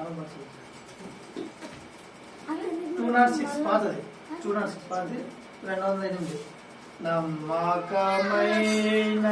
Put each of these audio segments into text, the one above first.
206 పాతది 206 పాతది 208 నమ్మకమైన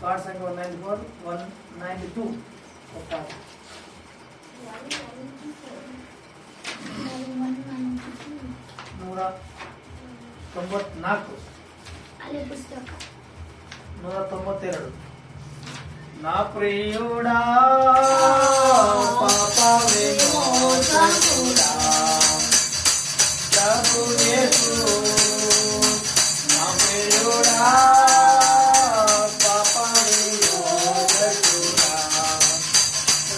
కార్డ్ సంఖ్య 194, 192 ఒక కార్డ్. 194 192. నా ప్రియుడా పాప విమోచకుడా ప్రభు యేసు, నా ప్రియుడా పాప విమోచకుడా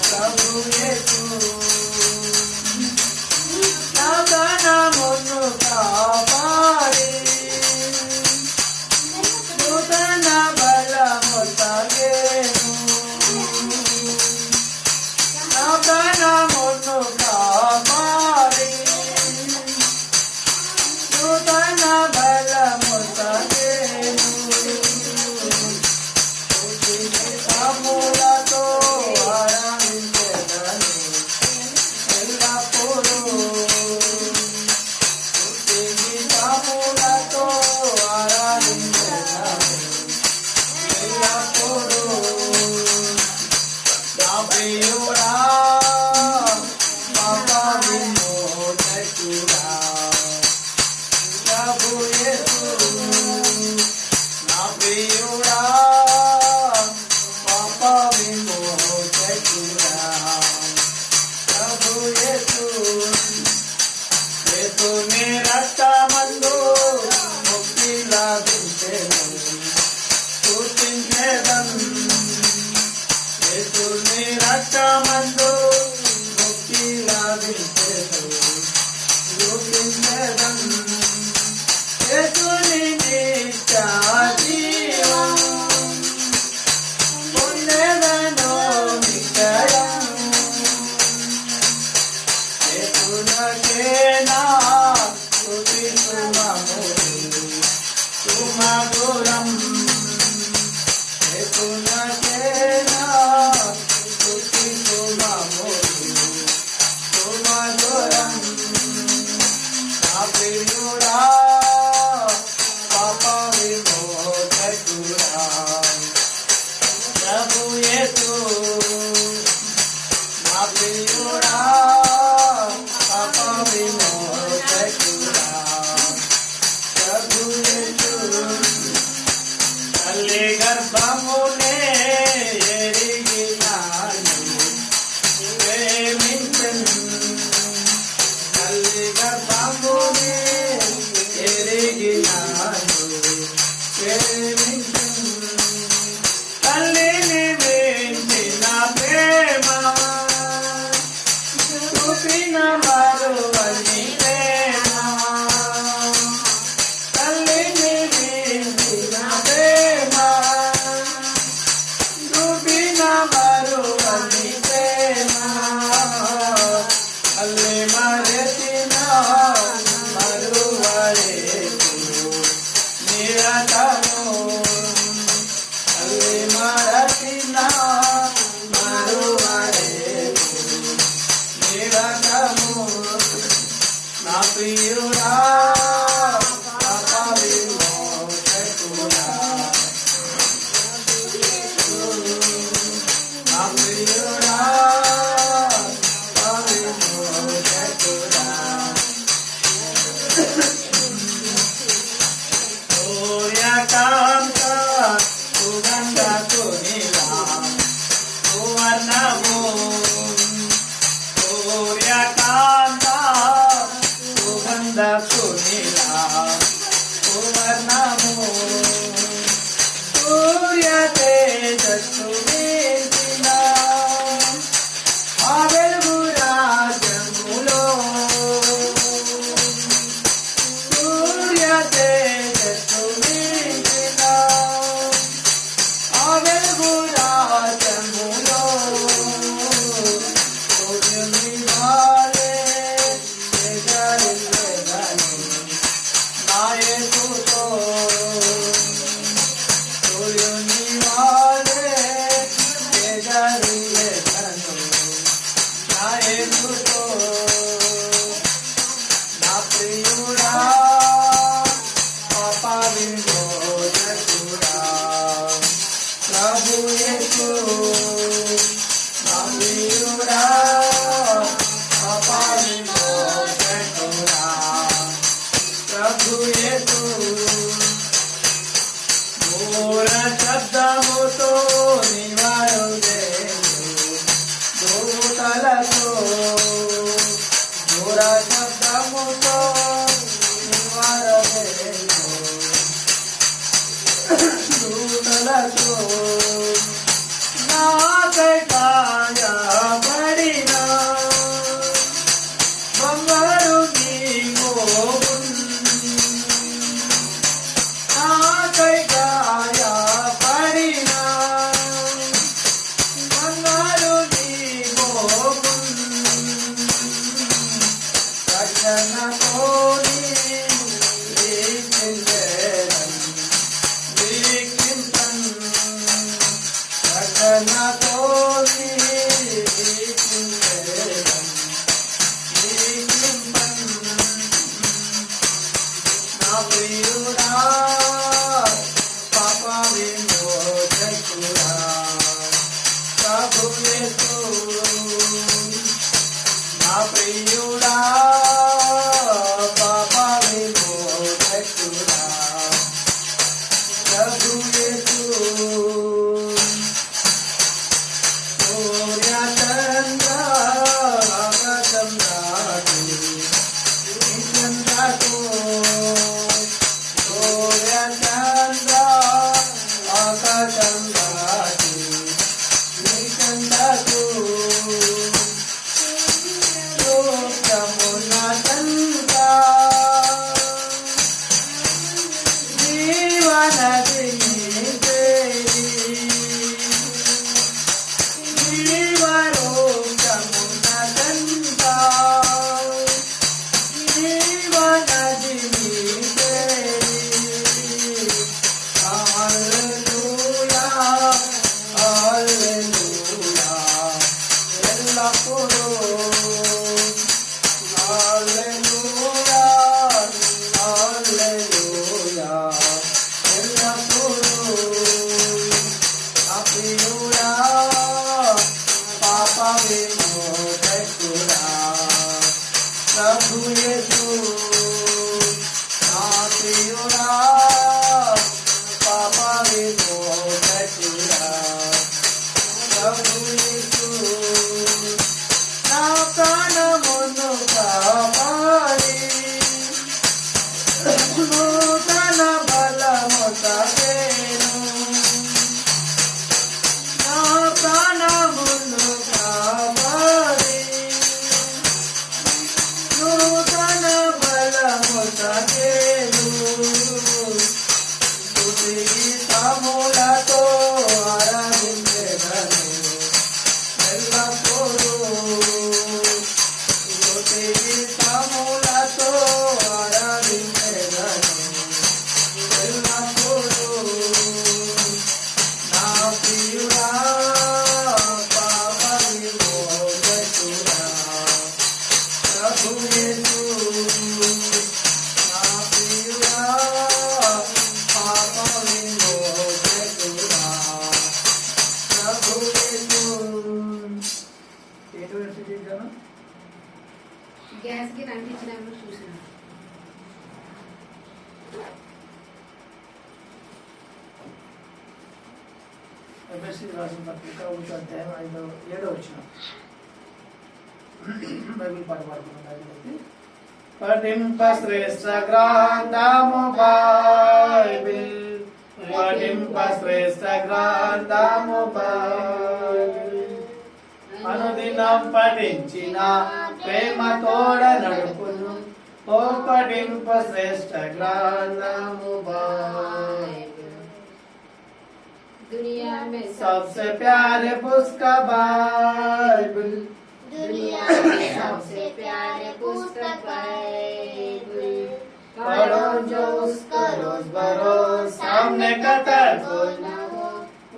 ప్రభు యేసు, నా ప్రాణమును కాపాడి నూతన బలము తాగేను, నా ప్రాణమును కాపాడి నూతన బలము తాగేను. స్తుతిగీతములతో ఆరాధించెదను ఎల్లప్పుడూ, స్తుతిగీతములతో ఆరాధించెదను ఎల్లప్పుడూ. నా ప్రియుడా పాప విమోచకుడా ప్రభు యేసు, నా ప్రియుడా పాప విమోచకుడా ప్రభు యేసు. యేసుని రక్తమందు ముక్తి లభించెను, స్తుతించెదన్. యేసుని రక్తమందు ముక్తి లభించెను, స్తుతించెదన్. యేసుని నిత్య జీవం పొందెదను నిత్యం. యేసునకే నా స్తుతి సుమధురం, యేసునకే నా స్తుతి సుమధురం. ప్రియుడా పాపా విమోచకుడా ప్రభు యేసు ఘోర శబ్దముతో నివారు దూతలతో ఘోర శబ్దముతో నివారు దూతలతో నాకై గాయపడిన బంగారు నీ మోమున్ నాకై గాయపడిన బంగారు నీ మోమున్ రక్షణతో ప్రియుడా పాపా విమోచకుడా ప్రభు యేసు నా ప్రియుడా పాపా విమోచకుడా ప్రభు యేసు సూర్య చంద్ర ఆకాశం దాటి చంద్రకు ప్రభు యేసు నా ప్రియుడా పాపా విమోచకుడా ప్రభు యేసు నా ప్రాణమును కాపాడి నూతన బలము తాకేను నా ప్రాణమును కాపాడి నూతన బలము తాకేను స్తుతి గీతములతో ఆరాధించెదను ఎల్లప్పుడూ స్తుతి గీతములతో ఆరాధించెదను ఎల్లప్పుడూ నా ప్రియుడా పాపా విమోచకుడా ప్రభు యేసు నా ప్రియుడా పాపా విమోచకుడా ప్రభు యేసు ఎటువంటి చేశాను గ్యాస్ కి అంటించినప్పుడు చూసాను. ఎఫ్ఎస్సి రాసిన పత్రిక 1వ అధ్యాయం 7వ వచనం బైబిల్ పాట పాడుకున్నాం. పఠింప శ్రేష్ఠ గ్రంథము బైబిల్ పఠింప శ్రేష్ఠ గ్రంథము బైబిల్ అనుదినం పఠించిన ప్రేమ తోడ నడుపును ఓ పఠింప శ్రేష్ఠ గ్రంథము బైబిల్ दुनिया में सबसे प्यारे पुस्तक बाइबल दुनिया में सबसे प्यारे पुस्तक बाइबल पढ़ो जो उसका रोज बरोज सामने कतर को न हो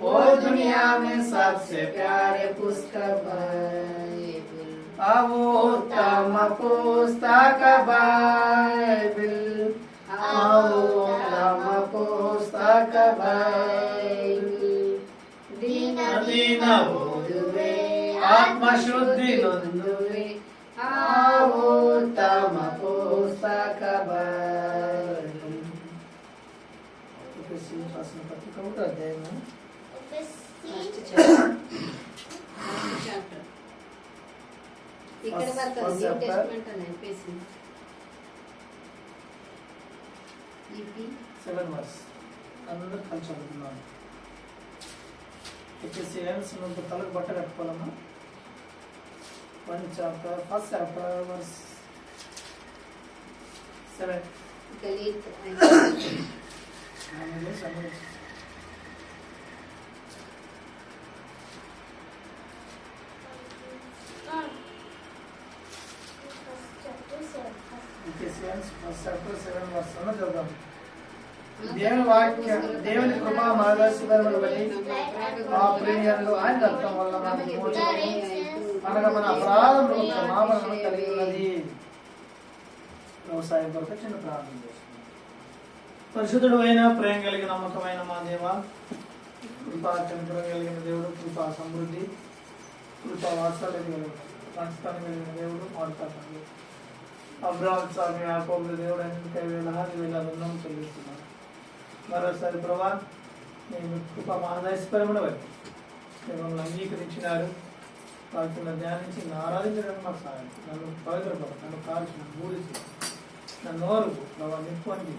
वो दुनिया में सबसे प्यारे पुस्तक बाइबल अब उत्तम पुस्तक बाइबल उत्तम पुस्तक बाइबल दीन दीन ओदुवे ఆత్మశుద్ధి నొందువి ఆ ఉత్తమ పుస్తక భాగం. ఎఫెసీ రాసిన పత్రిక 1వ అధ్యాయము ఫస్ట్ చాప్టర్ ఇక్కడ వరకు First న్యూ chapter. టెస్టిమెంట్ అని చెప్పేసి ఈపీ 7 వర్స్ అందరూ కలిసి చదువుతున్నాను. ఎఫెసీ తలకు బట్ట కట్టుకోవాలమ్మా. 1 చాప్టర్ ఫస్ట్ చాప్టర్ వర్స్ 7. గలీత్ ఎఫెసియన్స్ ఫస్ట్ చాప్టర్ 7 వర్స్ అన్న చదువుదాం. దేవుని వాక్యం దేవుని కృప మార్గదర్శకములను బట్టి ఆ ప్రేమయందు ఆయన రక్తం వల్ల మనకు విమోచనము అనగా మన అపరాధములకు క్షమాపణను కలిగి ఉన్నది. వ్యవసాయం కొరకు చిన్న ప్రార్థన చేస్తున్నాం. పరిశుద్ధుడు అయిన ప్రేమ కలిగిన నమ్మకమైన మా దేవ, కృపా చంద్రం కలిగిన దేవుడు, కృపా సమృద్ధి, కృపా వాత్సల్యం కలిగిన పంచతాన్ని కలిగిన దేవుడు, మాట్లాడుతుంది అబ్రాహం స్వామి యాకోబుల దేవుడు అన్ని వేలాది వేలాది ఉన్నాం చెల్లిస్తున్నాం. మరోసారి ప్రభా నేను కృపా మహదైశ్వర్యమును బట్టి మిమ్మల్ని అంగీకరించినారు. వాటిని ధ్యానించి ఆరాధించడానికి మాకు సహాయం. నన్ను పవిత్రపడ, నన్ను కాల్చి, నన్ను మూడించి, నన్ను నోరుకు ప్రభావ నిప్పండి,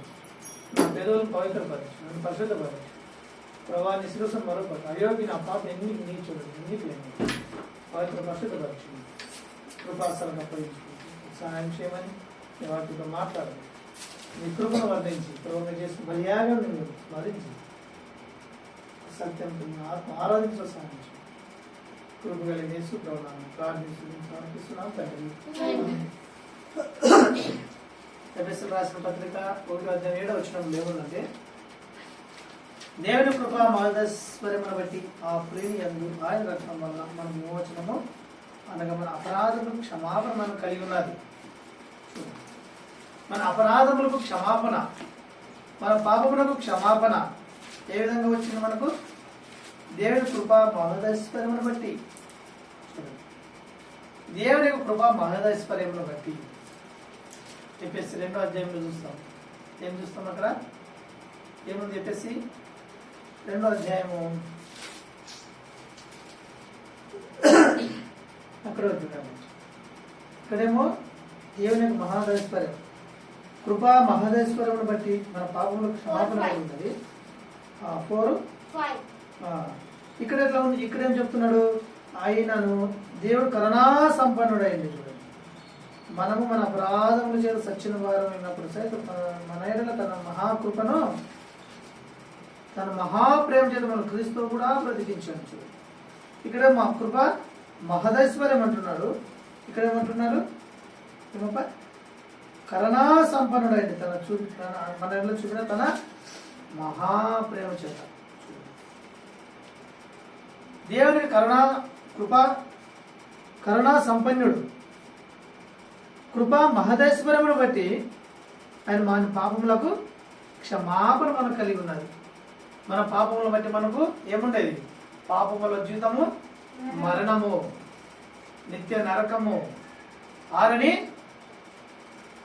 నా పేదలను పవిత్రపరచు, నన్ను పరిశుద్ధపరచు. ప్రభా నీ శిరస్సును మరొకటి అయోగ్య నా పాప ఎన్నికి నీచుడు ఎన్నికి లేని పవిత్ర పరిశుద్ధపరచు. కృపాసలను అప్పగించుకుంటూ సహాయం చేయమని నేను వాటితో మాట్లాడాలి. నీ కృపను వర్ణించి ప్రభుత్వం చేసిన బలియాగం నేను స్మరించి సత్యంతో ఆత్మ ఆరాధించడం సాధించు. కృప కలిగి యేసు ప్రభువును ప్రార్థిస్తున్నాం, సమర్పిస్తున్నాం తండ్రి. ఎఫెసీయులకు రాసిన పత్రిక 1వ అధ్యాయం 7వ వచనంలో ఏముందంటే, దేవుని కృప మహదైశ్వర్యమును బట్టి ఆ ప్రేమి యందు ఆయన రక్తం వలన మన విమోచనము అనగా మన అపరాధములకు క్షమాపణ మనం కలిగి ఉన్నది. మన అపరాధములకు క్షమాపణ, మన పాపములకు క్షమాపణ ఏ విధంగా వచ్చింది మనకు? దేవుని కృప మహదైశ్వర్యమును బట్టి. దేవుని కృప మహదైశ్వర్యమును బట్టి చెప్పేసి 2వ అధ్యాయంలో చూస్తాం. ఏం చూస్తాం అక్కడ? ఏముంది చెప్పేసి 2వ అధ్యాయము అక్కడ వచ్చినాము. ఇక్కడేమో దేవుని యొక్క మహదైశ్వర్యం, కృపా మహదైశ్వర్యమును బట్టి మన పాపములకు క్షమాపణ ఉంటుంది. 4 ఇక్కడ ఎట్లా ఉంది? ఇక్కడేం చెప్తున్నాడు? ఆయనను దేవుడు కరుణా సంపన్నుడైంది. చూడండి, మనము మన అపరాధముల చేత సచ్చిన వారం అయినప్పుడు సైతం మన ఎడల తన మహాకృపను, తన మహాప్రేమ చేత మన క్రీస్తు కూడా బ్రతికించాడు. చూడండి, ఇక్కడ మా కృప మహదైశ్వర్యం అంటున్నాడు. ఇక్కడ ఏమంటున్నారు? ఏమప్ప? కరుణా సంపన్నుడైంది, మన ఎడల చూపిన తన మహాప్రేమ చేత. దేవుని కరుణా సంపన్నుడు, కృపా మహదైశ్వర్యమును బట్టి ఆయన మన పాపములకు క్షమాపణ మనకు కలిగి ఉన్నది. మన పాపములను బట్టి మనకు ఏముండేది? పాపముల జీవితము మరణము, నిత్య నరకము, ఆరని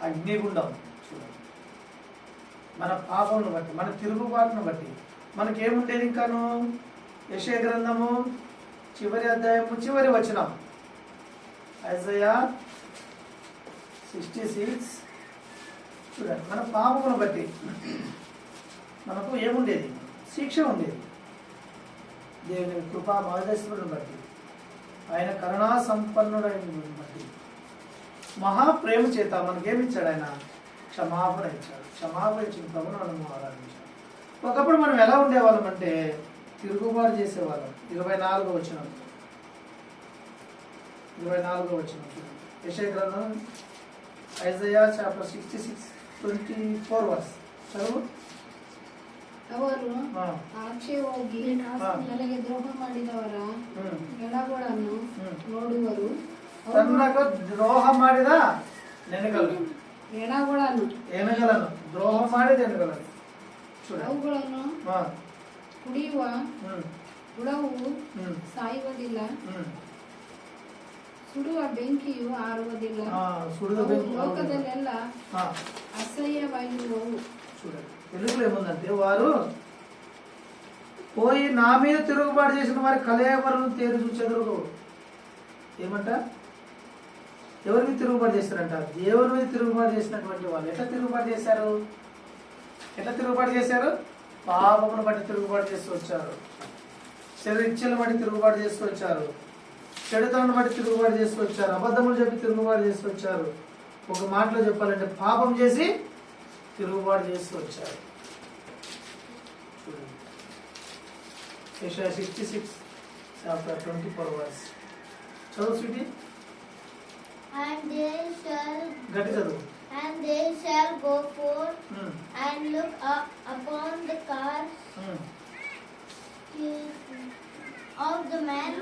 అగ్నిగుండం. చూడండి, మన పాపములను బట్టి, మన తిరుగుబాటును బట్టి మనకేముండేది? ఇంకాను యెషయా గ్రంథము చివరి అధ్యాయము చివరి వచనం, ఐజయా 66. చూడండి, మన పాపమును బట్టి మనకు ఏముండేది? శిక్ష ఉండేది. దేవుని కృపా మహదైశ్వర్యమును బట్టి, ఆయన కరుణా సంపన్నుడైన బట్టి, మహాప్రేమ చేత మనకేమిచ్చాడు? ఆయన క్షమాపణ ఇచ్చాడు. క్షమాపణ ఇచ్చిన ప్రభువును మనం ఆరాధించాడు. ఒకప్పుడు మనం ఎలా ఉండేవాళ్ళం అంటే తిరుగుబాటు చేసేవాళ్ళం. 24వ వచనం చూడండి, యెషయా గ్రంథం ఐజయా చాప్టర్ 66 24 వర్స్ చదువు. ಅವರು ಆಕ್ಷೆ ಹೋಗಿ ನನಗೆ ದ್ರೋಹ ಮಾಡಿದವರ ಎಡಗಳನ್ನು ನೋಡುವರು. ತನ್ನకు ದ್ರೋಹ ಮಾಡಿದ ನೆನಗಲು, ಎನಗలను ದ್ರೋಹ ಮಾಡಿದ ಎನಗలను చూడండి, ಅವುಗಳನ್ನು ಕುಡಿಯುವ ಹುಳವು ಸಾಯುವುದಿಲ್ಲ, ಸುಡುವ ಬೆಂಕಿಯು ಆರುವುದಿಲ್ಲ. సుడుద బెంకి ಲೋಕದಲ್ಲೆಲ್ಲ అసహ్యమైనವು. చూడండి తెలుగులో ఏముందంటే, వారు పోయి నా మీద తిరుగుబాటు చేసిన వారి కలేవరం తేరు చూచెదరు. ఏమంట? ఎవరి మీద తిరుగుబాటు చేశారంట? దేవుని మీద తిరుగుబాటు చేసినటువంటి వాళ్ళు. ఎట్లా తిరుగుబాటు చేశారు? ఎట్లా తిరుగుబాటు చేశారు? పాపమును బట్టి తిరుగుబాటు చేస్తూ వచ్చారు, శరీర ఇచ్చలను బట్టి తిరుగుబాటు చేస్తూ వచ్చారు, చెడుతలను బట్టి తిరుగుబాటు చేస్తూ వచ్చారు, అబద్ధములు చెప్పి తిరుగుబాటు చేస్తూ వచ్చారు. ఒక మాటలో చెప్పాలంటే పాపం చేసి తిరుగుబాటు చేస్తూ వచ్చారు. చూడండి యెషయా 66 chapter 24 verse. చదువు స్వీటీ. And they shall గట్టి చదువు. And they shall go forth and look up upon the cars of the men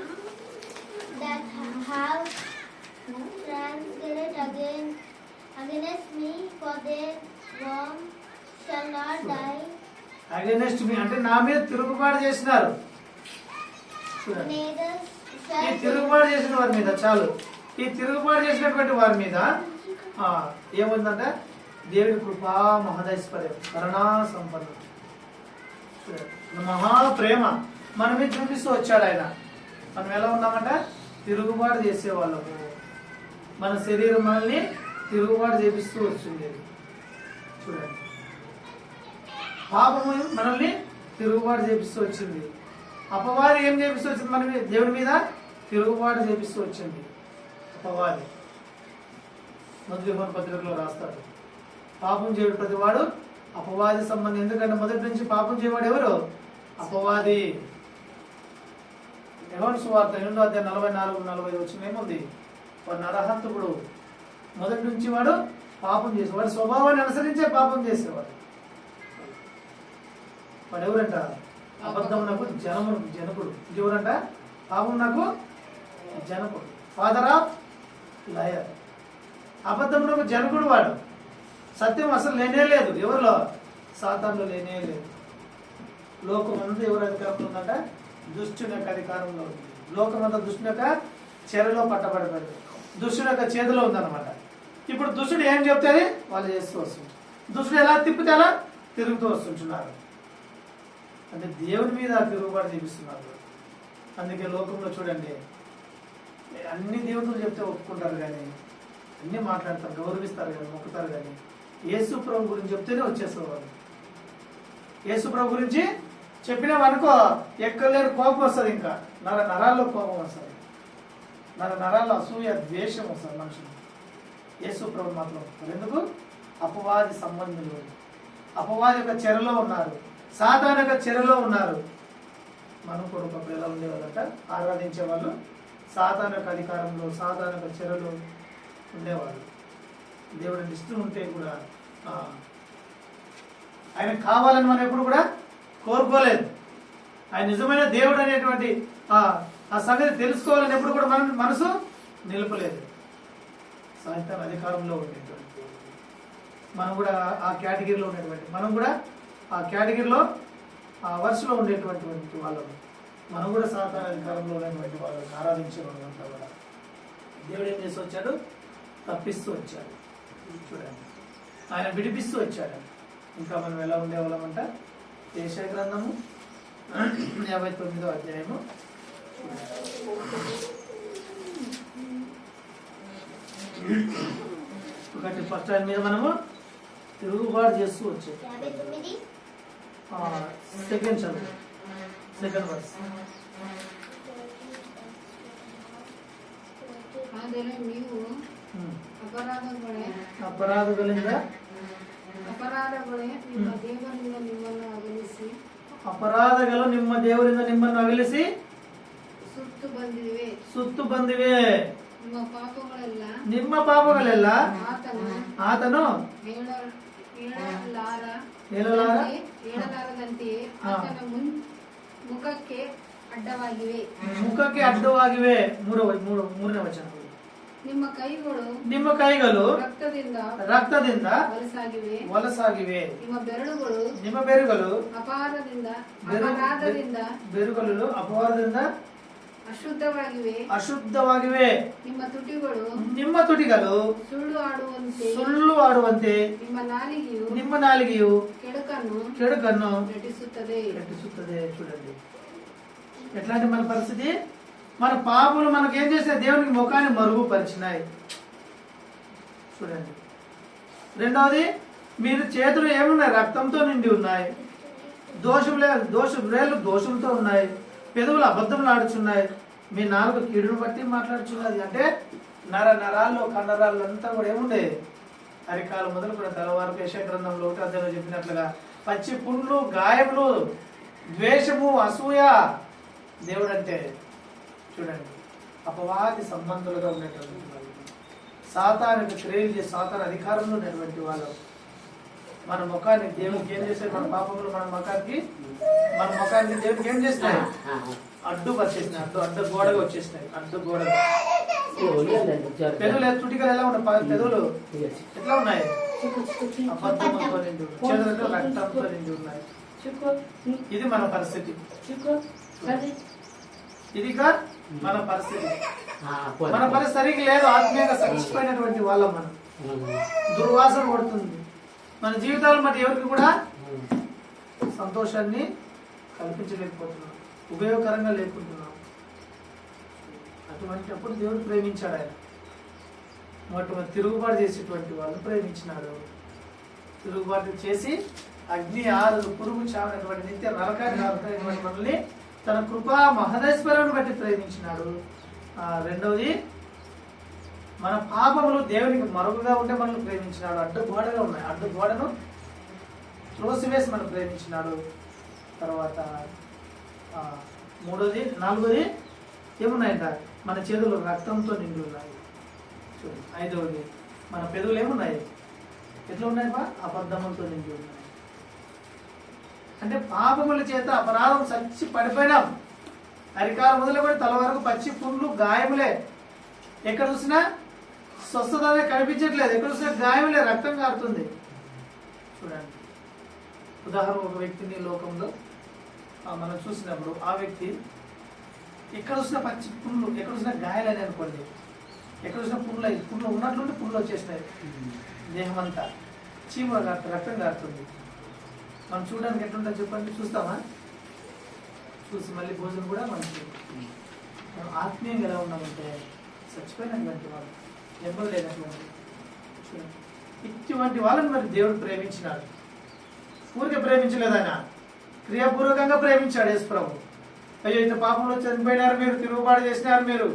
that have transgressed against me, for their wrong shall not die. Against me అంటే నా మీద తిరుగుబాటు చేసినారు. Neither ఈ shall తిరుగుబాటు చేసిన వారి మీద, చాలు, ఈ తిరుగుబాటు చేసినటువంటి వారి మీద ఏముందంటే దేవుడి కృపా మహదైశ్వర్యం, కరుణా సంపన్నం, మహా ప్రేమ మన మీద చూపిస్తూ వచ్చాడు ఆయన. మనం ఎలా ఉన్నామంట? తిరుగుబాటు చేసేవాళ్ళము. మన శరీరం మనల్ని తిరుగుబాటు చేపిస్తూ వచ్చింది. చూడండి, పాపము మనల్ని తిరుగుబాటు చేపిస్తూ వచ్చింది. అపవాది ఏం చేపిస్తూ వచ్చింది? మన మీద, దేవుడి మీద తిరుగుబాటు చేపిస్తూ వచ్చింది అపవాది. మొదటి యోహాను పత్రికలో రాస్తాడు, పాపం చేయడు ప్రతివాడు అపవాది సంబంధం. ఎందుకంటే మొదటి నుంచి పాపం చేయవాడు ఎవరు? అపవాది. యోహాను సువార్త 8వ అధ్యాయం 44-45 వచ్చిన ఏముంది? వాడు నరహంతకుడు. మొదటి నుంచి వాడు పాపం చేసేవాడు, స్వభావాన్ని అనుసరించే పాపం చేసేవాడు. వాడు ఎవరంట? అబద్ధమునకు జనకుడు. ఇంకెవరంట? పాపమునకు జనకుడు, ఫాదర్ ఆఫ్ లయర్. అబద్ధమునకు జనకుడు వాడు. సత్యం అసలు లేనే లేదు ఎవరిలో? సాతానులో లేనే లేదు. లోకమంతా ఎవరి అధికారంలో ఉందంట? దుష్టుని యొక్క అధికారంలో ఉంది. లోకమంతా దుష్టుని యొక్క చెరలో పట్టబడబడి, దుష్టుని యొక్క చేతిలో ఉందన్నమాట. ఇప్పుడు దుష్టుడు ఏం చెప్తే వాళ్ళు చేస్తూ వస్తుంది. దుష్టుడు ఎలా తిప్పితే అలా తిరుగుతూ వస్తుంటున్నారు. అంటే దేవుని మీద తిరుగుబాటు చూపిస్తున్నారు. అందుకే లోకంలో చూడండి, అన్ని దేవుతులు చెప్తే ఒప్పుకుంటారు, కానీ అన్ని మాట్లాడతారు, గౌరవిస్తారు, కానీ మొక్కుతారు. కానీ యేసు ప్రభు గురించి చెప్తేనే వచ్చేస్తారు వాళ్ళు. యేసు ప్రభు గురించి చెప్పినామనుకో ఎక్కలేరు, కోపం వస్తుంది. ఇంకా నరాల్లో కోపం వస్తుంది, నరాల్లో అసూయ, ద్వేషం వస్తుంది మనుషులు. యేసు ప్రభు మాత్రం ఎందుకు? అపవాది సంబంధులు, అపవాది యొక్క చెరలో ఉన్నారు, సాతాను యొక్క చెరలో ఉన్నారు. మనం కూడా ఒకప్పుడు ఎలా ఉండేవాళ్ళట? ఆరాధించే వాళ్ళు సాతాను యొక్క అధికారంలో, సాతాను యొక్క చెరలో ఉండేవాళ్ళు. దేవుడిని ఇష్టం ఉంటే కూడా ఆయన కావాలని మనం ఎప్పుడు కూడా కోరుకోలేదు. ఆయన నిజమైన దేవుడు అనేటువంటి ఆ సంగతి తెలుసుకోవాలని ఎప్పుడు కూడా మనం మనసు నిలపలేదు. సాతాను అధికారంలో ఉండేటువంటి మనం కూడా ఆ కేటగిరీలో ఉండేటువంటి, మనం కూడా ఆ కేటగిరీలో ఆ వరుసలో ఉండేటువంటి వాళ్ళము. మనం కూడా సాతాను అధికారంలో ఉన్నటువంటి వాళ్ళని ఆరాధించే వాళ్ళంతా కూడా దేవుడు ఏం చేసి వచ్చాడు? తప్పిస్తూ వచ్చాడు. చూడండి, ఆయన విడిపిస్తూ వచ్చాడు. ఇంకా మనం ఎలా ఉండేవాళ్ళమంట? యెషయా గ్రంథము 59వ అధ్యాయము ఒకటి ఫస్ట్ ఆయన మీద మనము తిరుగుబాటు చేస్తూ వచ్చాం. 59 సెకండ్ చదువు, సెకండ్ వర్స్. ಆದರೆ ನೀವು ಅಪರಾಧಗಳೇ ನಿಮ್ಮ ದೇವರಿಂದ ನಿಮ್ಮನ್ನು ಅಗಲಿಸಿ, ಅಪರಾಧಗಳು ನಿಮ್ಮ ದೇವರಿಂದ ನಿಮ್ಮನ್ನು ಅಗಲಿಸಿ ಸುತ್ತು ಬಂದಿವೆ. ನಿಮ್ಮ ಪಾಪಗಳೆಲ್ಲ ಆತನು ಹೇಳಲಾರದಂತೆಯೇ ಆತನ ಮುಖಕ್ಕೆ ಅಡ್ಡವಾಗಿವೆ. ಮೂರನೇ ವಚನ. ನಿಮ್ಮ ಕೈಗಳು ರಕ್ತದಿಂದ ಹೊಲಸಾಗಿವೆ. ನಿಮ್ಮ ಬೆರಳುಗಳು ಅಪರಾಧದಿಂದ ಅಶುದ್ಧವಾಗಿವೆ ನಿಮ್ಮ ತುಟಿಗಳು ಸುಳ್ಳು ಆಡುವಂತೆ ನಿಮ್ಮ ನಾಲಿಗೆಯು ಕೆಡುಕನ್ನು ನಟಿಸುತ್ತದೆ. చూడండి ఎట్లాంటి మన పరిస్థితి, మన పాపలు మనకు ఏం చేస్తాయి, దేవునికి ముఖాన్ని మరుగుపరిచినాయి. చూడండి. రెండవది, మీరు చేతులు ఏమున్నాయి, రక్తంతో నిండి ఉన్నాయి, వేళ్ళు దోషంతో ఉన్నాయి, పెదవులు అబద్ధములు ఆడుచున్నాయి, మీ నాలుక కీడును బట్టి మాట్లాడుచున్నది. అంటే నరాల్లో కండరాల్లో అంతా కూడా ఏముండే, అరికాలు మొదలు కూడా తల వరకు యెషయా గ్రంథంలో 1వ అధ్యాయంలో చెప్పినట్లుగా పచ్చి పుండ్లు, గాయములు, ద్వేషము, అసూయ. దేవుడు అంటే చూడండి అపవాది సంబంధులుగా ఉన్నటువంటి వాళ్ళు, సాతానుకు క్రియలు చేసి సాతాను అధికారంలో ఉన్నటువంటి వాళ్ళు. మన ముఖాన్ని దేవునికి ఏం చేస్తారు, మన పాపములు మన ముఖానికి దేవునికి ఏం చేస్తాయి, అడ్డు వచ్చేసినాయి, అడ్డు గోడగా వచ్చేసినాయి, అడ్డు గోడగా. పెదవులు తుటికలు ఎలా ఉన్నాయి, పెదవులు ఎట్లా ఉన్నాయి, అబద్ధంతో నిండి చేతులతో రక్తంతో నిండి ఉన్నాయి. ఇది మన పరిస్థితి, ఇదిగా మన పరిస్థితి. మన పరిస్థితి సరిగ్గా లేదు, ఆత్మీయంగా చచ్చిపోయినటువంటి వాళ్ళం మనం. దుర్వాసన పడుతుంది మన జీవితాలు. మరి ఎవరికి కూడా సంతోషాన్ని కల్పించలేకపోతున్నాం, ఉపయోగకరంగా లేకుంటున్నాం. అటువంటి అప్పుడు దేవుడు ప్రేమించాడు. ఆయన మొట్టమొదటి తిరుగుబాటు చేసేటువంటి వాళ్ళు ప్రేమించినాడు. తిరుగుబాటు చేసి అగ్ని ఆరదు, పురుగు చావనటువంటి నిత్య నరకాన్ని మనల్ని తన కృపా మహదైశ్వర్యాన్ని బట్టి ప్రేమించినాడు. రెండవది, మన పాపములు దేవునికి మరుగుగా ఉంటే మనల్ని ప్రేమించినాడు. అడ్డు గోడగా ఉన్నాయి, అడ్డు గోడను త్రోసివేసి మనం ప్రేమించినాడు. తర్వాత నాలుగోది ఏమున్నాయంట, మన చేతులు రక్తంతో నిండి ఉన్నాయి. చూడండి. ఐదవది, మన పెదవులు ఏమున్నాయి, ఎట్లా ఉన్నాయి బా, అబద్ధములతో నిండి ఉన్నాయి. అంటే పాపముల చేత అపరాధం చచ్చి పడిపోయినాం. అరికాల మొదలుకొని తల వరకు పచ్చి పుండ్లు, గాయములే. ఎక్కడ చూసినా స్వస్థత కనిపించట్లేదు, ఎక్కడ చూసినా గాయములే, రక్తం కారుతుంది. చూడండి. ఉదాహరణ, ఒక వ్యక్తిని లోకంలో మనం చూసినప్పుడు ఆ వ్యక్తి ఎక్కడ చూసినా పచ్చి పుండ్లు, ఎక్కడ చూసినా గాయాలని అనుకోండి, ఎక్కడ చూసినా పుండ్లు ఉన్నట్లుండి పుండ్లు వచ్చేసినాయి, దేహం అంతా చీమ కారుతుంది, రక్తం కారుతుంది. మనం చూడడానికి ఎట్లుంటుంది చెప్పండి, చూస్తామా? చూసి మళ్ళీ భోజనం కూడా మంచిది. మనం ఆత్మీయంగా ఎలా ఉన్నామంటే చచ్చిపోయినటువంటి వాళ్ళు, నెమ్మది లేనటువంటి. ఇటువంటి వాళ్ళని మరి దేవుడు ప్రేమించినాడు. ఊరికే ప్రేమించలేదు, ఆయన క్రియాపూర్వకంగా ప్రేమించాడు. యేసు ప్రభు, అయ్యో ఇంత పాపంలో చనిపోయినారు మీరు, తిరుగుబాటు చేసినారు మీరు,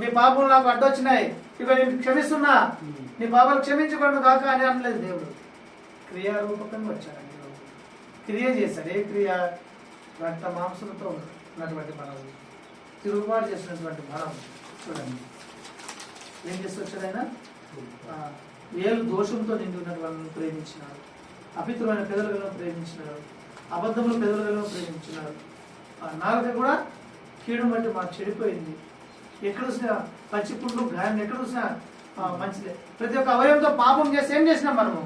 మీ పాపంలో నాకు అడ్డొచ్చినాయి, ఇక నేను క్షమిస్తున్నా, నీ పాపాలు క్షమించబడు కాక అని అనలేదు దేవుడు. క్రియారూపకంగా వచ్చాడండి, క్రియ చేశాడు. ఏ క్రియ? రక్త మాంసంతో ఉన్నటువంటి మనం, తిరుగుబాటు చేసినటువంటి మనం. చూడండి ఏం చేసి వచ్చాడు ఆయన, ఏళ్ళు దోషంతో నిండి ఉన్నటువంటి ప్రేమించినాడు, అపిత్రమైన పెదవులను ప్రేమించినాడు, అబద్ధములు పెదవులను ప్రేమించినాడు. నాలుక కూడా కీడును బట్టి మాకు చెడిపోయింది. ఎక్కడ చూసినా పచ్చిపుండ్లు, గాయం, ఎక్కడ చూసినా మంచిదే. ప్రతి ఒక్క అవయవంతో పాపం చేసి ఏం చేసినాం మనము,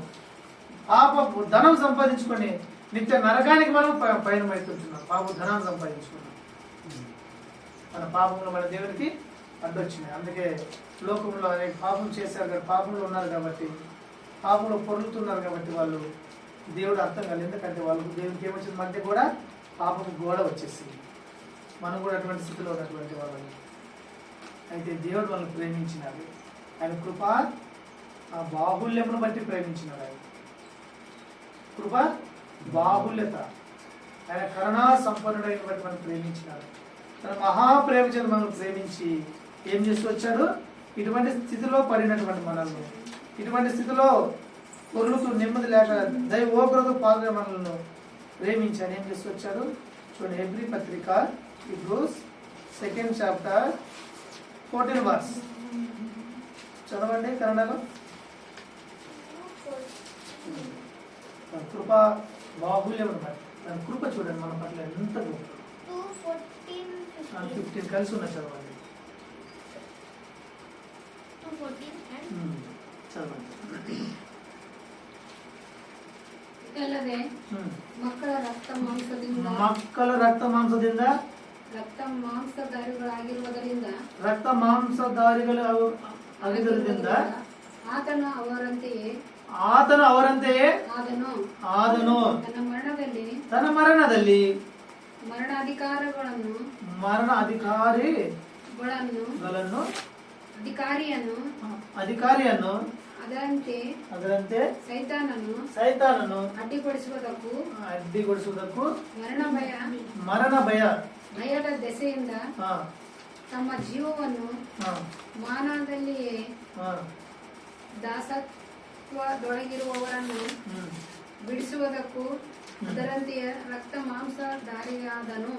పాప ధనం సంపాదించుకొని నిత్య నరకానికి మనం పయనమవుతుంటున్నాం. పాప ధనాన్ని సంపాదించుకున్నాం. మన పాపంలో మన దేవునికి అడ్డొచ్చినాయి. అందుకే లోకంలో అనేక పాపం చేశారు కాబట్టి, పాపంలో ఉన్నారు కాబట్టి, పాపంలో పొర్లుతున్నారు కాబట్టి వాళ్ళు దేవుడు అర్థం కాదు. ఎందుకంటే వాళ్ళకు దేవునికి ఏమొచ్చింది అంటే కూడా పాపం గోడ వచ్చేసింది. మనం కూడా అటువంటి స్థితిలో ఉన్నటువంటి వాళ్ళని. అయితే దేవుడు వాళ్ళని ప్రేమించినాడు. ఆయన కృప ఆ బాహుల్యమును బట్టి ప్రేమించినాడు. ఆయన కృప బాహుల్యత, ఆయన కరుణా సంపన్నుడైన బట్టి మనం ప్రేమించినాడు. తన మహాప్రేమ చేత మనం ప్రేమించి ఏం చేస్తూ వచ్చాడు, ఇటువంటి స్థితిలో పడినటువంటి మనల్ని, ఇటువంటి స్థితిలో పొర్లుతూ నెమ్మది లేక దైవోగ్రత పాల్గొనే మనల్ని ప్రేమించి ఆయన ఏం చేస్తూ వచ్చాడు. చూడండి, హెబ్రీ పత్రిక Hebrews 2nd chapter 14 verse చదవండి కన్నడలో. కృప బాహుల్యం అనమాట. దాని కృప చూడండి మన పట్ల ఎంత 15 కలిసి ఉన్న చదవండి. చదవండి. ಮಕ್ಕಳ ರಕ್ತ ಮಾಂಸದಿಂದ ರಕ್ತ ಮಾಂಸಧಾರಿಗಳಾಗಿರುವುದರಿಂದ ರಕ್ತ ಮಾಂಸಧಾರಿಗಳು ಆಗಿರುವುದರಿಂದ ಆತನು ಅವರಂತೆಯೇ ಆದನು ತನ್ನ ಮರಣದಲ್ಲಿ ಮರಣಾಧಿಕಾರಿಗಳನ್ನು ಅಧಿಕಾರಿಯನ್ನು ಅದರಂತೆ ಸೈತಾನನು ಅಡ್ಡಿಗೊಳಿಸುವುದಕ್ಕೂ ಮರಣ ಭಯದ ದೆಸೆಯಿಂದ ತಮ್ಮ ಜೀವವನ್ನು ಮಾನವದಲ್ಲಿಯೇ ದಾಸತ್ವದೊಳಗಿರುವವರನ್ನು ಬಿಡಿಸುವುದಕ್ಕೂ ಅದರಂತೆಯೇ ರಕ್ತ ಮಾಂಸಧಾರಿಯಾದನು.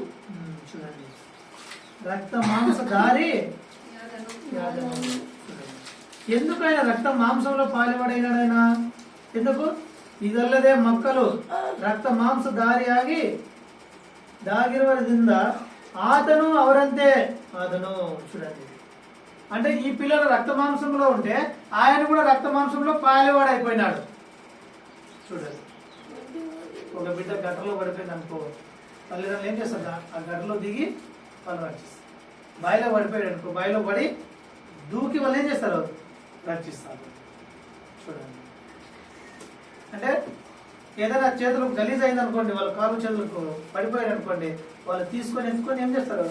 రక్త మాంసధారి ఎందుకు ఆయన రక్త మాంసంలో పాలుపడైనాడు? ఎందుకు? ಇದಲ್ಲದೆ ಮಕ್ಕಳು ರಕ್ತ ಮಾಂಸಧಾರಿ ಆಗಿ దాగిరువದಿಂದ ఆతను అవరంతే ఆదను. చూడండి, అంటే ఈ పిల్లలు రక్త మాంసంలో ఉంటే ఆయన కూడా రక్త మాంసంలో పాలేవాడు అయిపోయినాడు. చూడండి, ఒక బిడ్డ గట్టలో పడిపోయింది అనుకో, తల్లిదండ్రులు ఏం చేస్తారు? ఆ గట్టలో దిగి వాళ్ళు రక్షిస్తారు. బాయిలో పడిపోయాడు అనుకో, బాయిలో పడి దూకి వాళ్ళు ఏం చేస్తారు? రక్షిస్తారు. చూడండి, అంటే ఏదైనా చేతులు గలీజ్ అయింది అనుకోండి, వాళ్ళ కాళ్ళు చేతులకు పడిపోయాడు అనుకోండి, వాళ్ళు తీసుకొని ఎత్తుకొని ఏం చేస్తారు?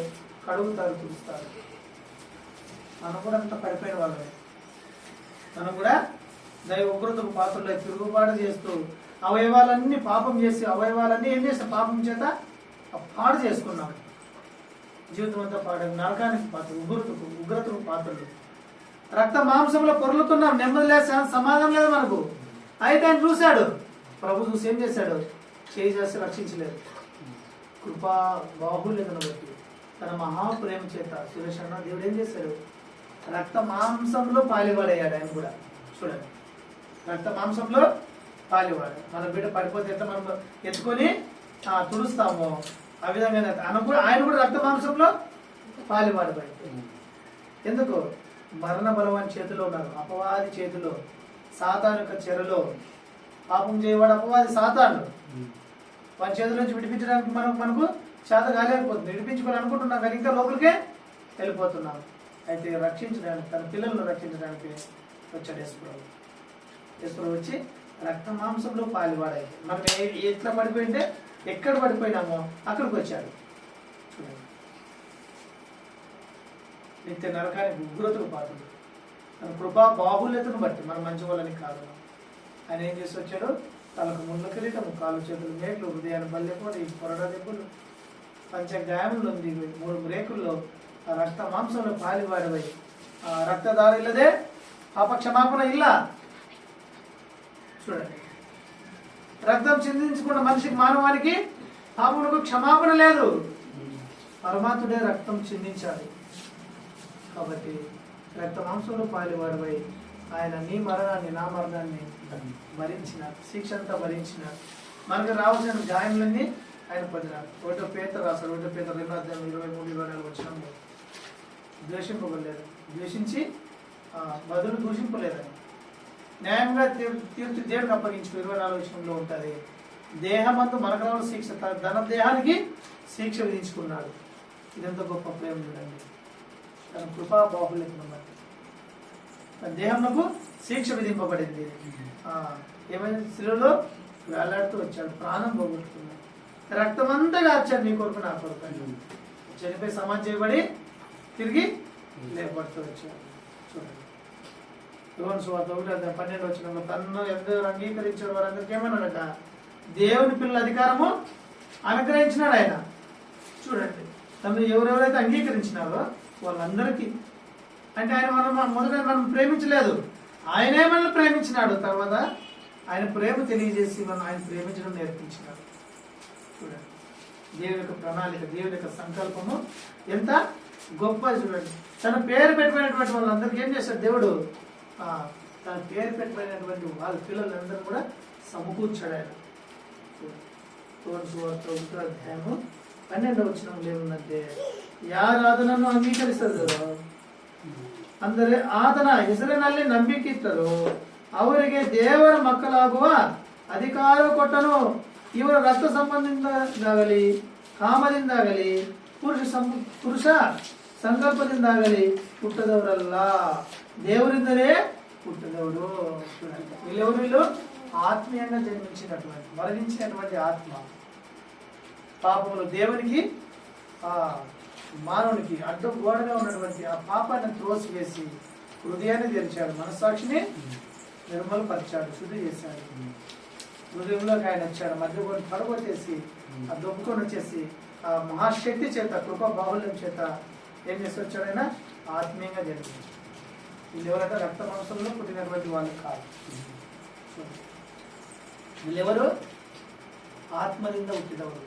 కడుగుతారు, తుడుస్తారు. మనం కూడా అంత పడిపోయిన వాళ్ళమే. మనం కూడా దైవ ఉగ్రతకు పాత్రలో తిరుగుబాటు చేస్తూ అవయవాలన్నీ పాపం చేసి అవయవాలన్నీ ఏం చేస్తాం? పాపం చేత పాడు చేసుకున్నాం. జీవితం అంతా పాడు, నరకానికి పాత్ర, ఉగ్రతకు పాత్రలు. రక్త మాంసంలో పొరులుతున్నాం, నెమ్మది లేదు, సమాధానం లేదు మనకు. అయితే ఆయన చూశాడు, ప్రభు చూసి ఏం చేశాడు? చేయి చేసి రక్షించలేదు. కృపా బాహుల్యతను బట్టి తన మహాప్రేమ చేత సురేష్ అన్న దేవుడు ఏం చేశాడు? రక్త మాంసంలో పాలివాడయ్యాడు ఆయన కూడా. చూడండి, రక్త మాంసంలో పాలివాడు. మన బిడ్డ పడిపోతే ఎట్లా మనం ఎత్తుకొని తుడుస్తాము, ఆ విధంగా ఆయన కూడా రక్త మాంసంలో పాలివాడు. ఎందుకు? మరణ బలవాని చేతిలో ఉన్నారు, అపవాది చేతిలో, సాతాను యొక్క చెరలో. పాపం చేయవాడు అపవాది సాతాను. వారి చేతుల నుంచి విడిపించడానికి మనకు చేత కాలేకపోతుంది. విడిపించుకోవాలనుకుంటున్నాం కానీ ఇంకా లోపలికే వెళ్ళిపోతున్నాం. అయితే రక్షించడానికి, తన పిల్లలను రక్షించడానికి వచ్చాడు యేసుప్రభు. యేసుప్రభు వచ్చి రక్త మాంసంలో పాలివాడైతే మనం ఎట్లా పడిపోయింటే, ఎక్కడ పడిపోయినామో అక్కడికి వచ్చాడు. చూడండి, నిత్య నరకానికి ఉగ్రతకు పాత్రలు. తన కృపా బాహుల్యతను బట్టి మనం మంచి వాళ్ళని కాదు. ఆయన ఏం చేసి వచ్చాడు? తలకు ముళ్ళ కిరీటము, కాలు చేతులు మేట్లు, హృదయాన్ని బల్లెపోయి, కొరడ దెబ్బలు, పంచగాయములు ఉంది, 3 రేకుల్లో ఆ రక్త మాంసంలో పాలివాడివై ఆ రక్తదారులదే పాపక్షమాపణ ఇలా. చూడండి, రక్తం చిందించకుండా మనిషికి, మానవానికి పాపమునకు క్షమాపణ లేదు. పరమాత్ముడే రక్తం చిందించాలి. కాబట్టి రక్త మాంసంలో పాలివాడివై ఆయన నీ మరణాన్ని, నా మరణాన్ని భరించిన, శిక్ష అంతా భరించిన, మనకు రావాల్సిన గాయములన్నీ ఆయన పొందినాడు. 1 పేతురు రాశాడు, 1 పేతురు 2:23-24 వచనంలో ద్వేషింపబడలేదు, ద్వేషించి బదులు దూషింపలేదని, న్యాయంగా తీర్చి దేవుడికి అప్పగించు 24 వచనంలో ఉంటుంది. దేహమందు మనకు రావాల్సిన శిక్ష తన దేహానికి శిక్ష విధించుకున్నాడు. ఇదంతా గొప్ప ప్రేమ చూడండి. తన కృపా బాహుల్యతను బట్టి తన దేహంకు శిక్ష విధింపబడింది. ఏమైనా శిలువలో వేలాడుతూ వచ్చాడు, ప్రాణం పోగొట్టుకున్నాడు, రక్తం అంతా కార్చాడు నీ కొరకు, నా కొరకు. చనిపోయి సమాధి చేయబడి తిరిగి లేపడుతూ వచ్చాడు. చూడండి, యోహాను సువార్త 1:12 వచనంలో తన్ను ఎందరూ అంగీకరించాడు వారందరికీ ఏమన్నాడట? దేవుని పిల్లల అధికారము అనుగ్రహించినాడు ఆయన. చూడండి, తను ఎవరెవరైతే అంగీకరించినారో వాళ్ళందరికీ, అంటే ఆయన మొదట మనం ప్రేమించలేదు, ఆయనే మనల్ని ప్రేమించినాడు. తర్వాత ఆయన ప్రేమ తెలియజేసి మనం ఆయన ప్రేమించడం నేర్పించినాడు. చూడండి, దేవుని యొక్క ప్రణాళిక, దేవుని యొక్క సంకల్పము ఎంత గొప్ప. చూడండి, తన పేరు పెట్టినటువంటి వాళ్ళందరికీ ఏం చేశాడు దేవుడు? తన పేరు పెట్టినటువంటి వాళ్ళ పిల్లలందరూ కూడా సమకూర్చాడు ఆయన. సువార్త 1:12 వచనంలో ఏముందంటే, ಯಾರಾದನನ್ನು ಅಂಗೀಕರಿಸಿದರು ಅಂದರೆ ಆತನ ಹೆಸರಿನಲ್ಲಿ ನಂಬಿಕಿತ್ತರು ಅವರಿಗೆ ದೇವರ ಮಕ್ಕಳಾಗುವ ಅಧಿಕಾರ ಕೊಟ್ಟನು. ಇವರು ರಕ್ತ ಸಂಬಂಧದಿಂದಾಗಲಿ, ಕಾಮದಿಂದಾಗಲಿ, ಪುರುಷ ಸಂಕಲ್ಪದಿಂದಾಗಲಿ ಹುಟ್ಟದವರಲ್ಲ, దేవుರಿಂದಲೇ పుట్టదವರು. వీళ్ళు ఆత్మీయంగా జన్మించినటువంటి మరణించినటువంటి ఆత్మ పాపములు దేవునికి మానవునికి అడ్డం గోడగా ఉన్నటువంటి ఆ పాపాన్ని త్రోసివేసి హృదయాన్ని తెరిచాడు, మనస్సాక్షిని నిర్మలపరిచాడు, శుద్ధి చేశాడు. హృదయంలోకి ఆయన వచ్చాడు, మధ్య కూడా పడగొట్టేసి ఆ దొబ్బుకొని వచ్చేసి ఆ మహాశక్తి చేత కృపా బాహుల్యం చేత ఏం చేసి వచ్చాడు ఆయన ఆత్మీయంగా జరిగింది. వీళ్ళు ఎవరంటే రక్త మాంసంలో పుట్టినటువంటి వాళ్ళు కాదు. వీళ్ళెవరు ఆత్మದಿಂದ ಹುಟ್ಟಿದವರು.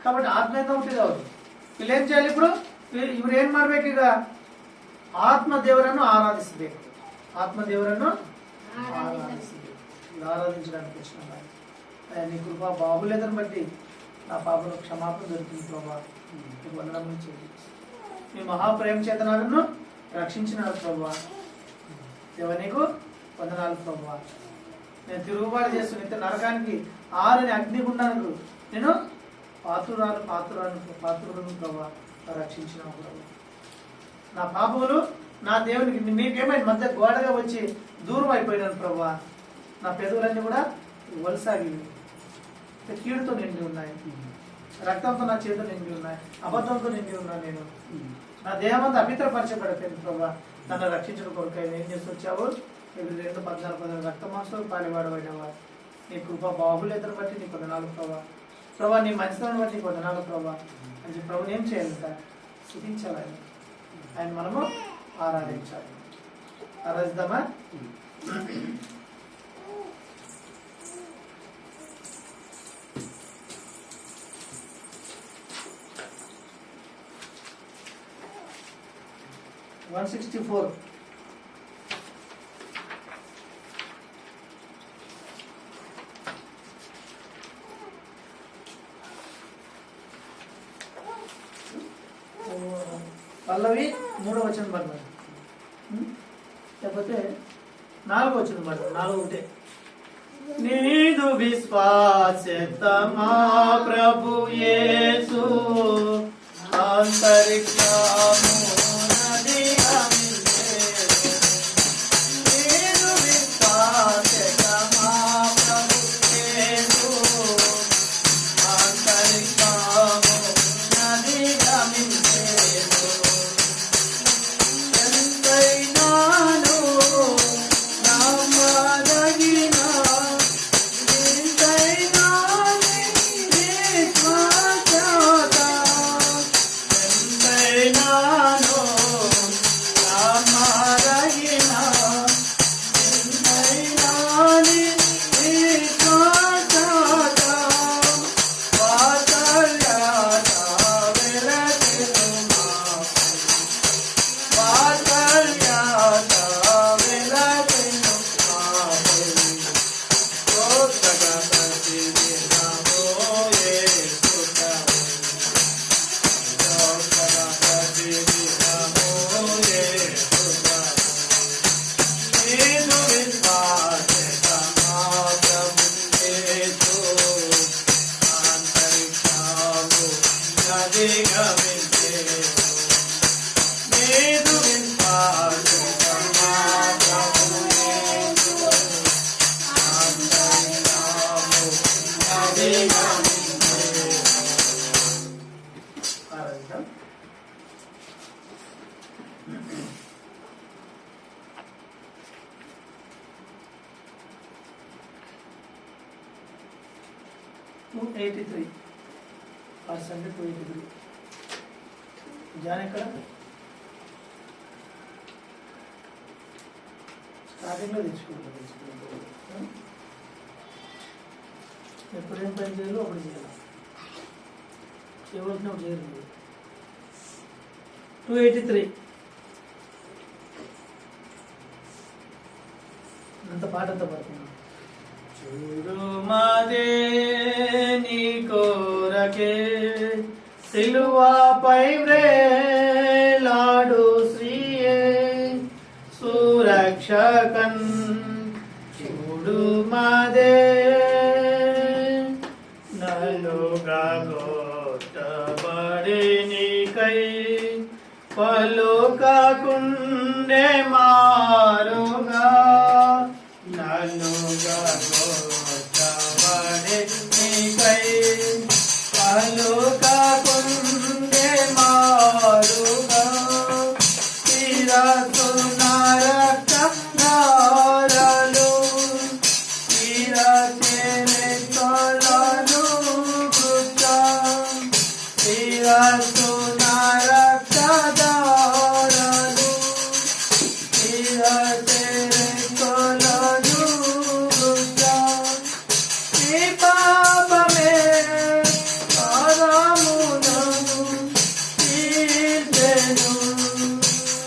కాబట్టి ఆత్మದಿಂದ ಹುಟ್ಟಿದವರು. వీళ్ళు ఏం చేయాలి ఇప్పుడు? ಇವ್ರು ಏನ್ ಮಾಡ್ಬೇಕು? ಈಗ ಆತ್ಮ ದೇವರನ್ನು ಆರಾಧಿಸಬೇಕು. ఆత్మ దేవరನ್ನು ఆరాధించಬೇಕು. ఆరాధించడానికి వచ్చిన నీ కృపా బాహుల్యతను బట్టి నా పాపను క్షమాపణ దొరికింది ప్రభా, నీకు వందనములు చెల్లించు. మీ మహాప్రేమ చేత నన్ను రక్షించినాడు ప్రభా, దేవా నీకు వందనాలు ప్రభా. నేను తిరుగుబాటు చేస్తూ నిత్య నరకానికి ఆరని అగ్నిగుండానికి నేను పాత్రులను ప్రభా రక్షించినావు ప్రభా. నా పాపములు నా దేవునికి నీకేమైనా మధ్య గోడగా వచ్చి దూరం అయిపోయినాను ప్రభా. నా పెదవులన్నీ కూడా వలసాగి కీడుతో నిండి ఉన్నాయి, రక్తంతో నా చేతులు నిండి ఉన్నాయి, అబద్ధంతో నిండి ఉన్నాను. నేను నా దేహమంతా అపిత్రపరచబడిపోయింది ప్రభా. నన్ను రక్షించడం కొరకు ఏం చేసి వచ్చావు? 2:14 రక్త మాంసాలు పాలివాడబడినవా, నీ కృప బాహుల్యతను బట్టి నీకు వందనాలు ప్రభా. ప్రభా నీ మంచితనం బట్టి నీకు వందనాలు ప్రభా అని చెప్పి ప్రభుని ఏం చేయాలి? స్తుతించాలి ఆయన. ఆయన మనము ఆరాధించాలి. ఆరాధిద్దామా? $164. పల్లవి 3వ వచనం పడతారు, లేకపోతే 4వ వచనం పడతారు. 4 ఒకటే. నీదు విశ్వాసమా ప్రభు యేసు అంతరిక్షము జాన్ ఎక్కడ? స్టార్టింగ్లో తెచ్చుకుంటాం. ఎప్పుడేం పని చేయాలో అప్పుడు చేయాలి, చేయవలసినప్పుడు చేయలేదు. 283 అంత పాటంతా పడుతున్నాం. చూడు మాదే నీ కోరకే సిలువాపై వ్రేలాడు శ్రీయే సురక్షకన్. చూడు మాదే నలుగా గోట్టబడి కుండే మారుగా నన్ను గోచవడే నీకై పలుకకుండే మారుగా శిరసు నరకధారలు శిరచేనే కొలను గుచ్చ శిరసు నరకధారలు శిరచేనే కొలను గుచ్చ ఈ పాపమే పాదమునను తీర్చెను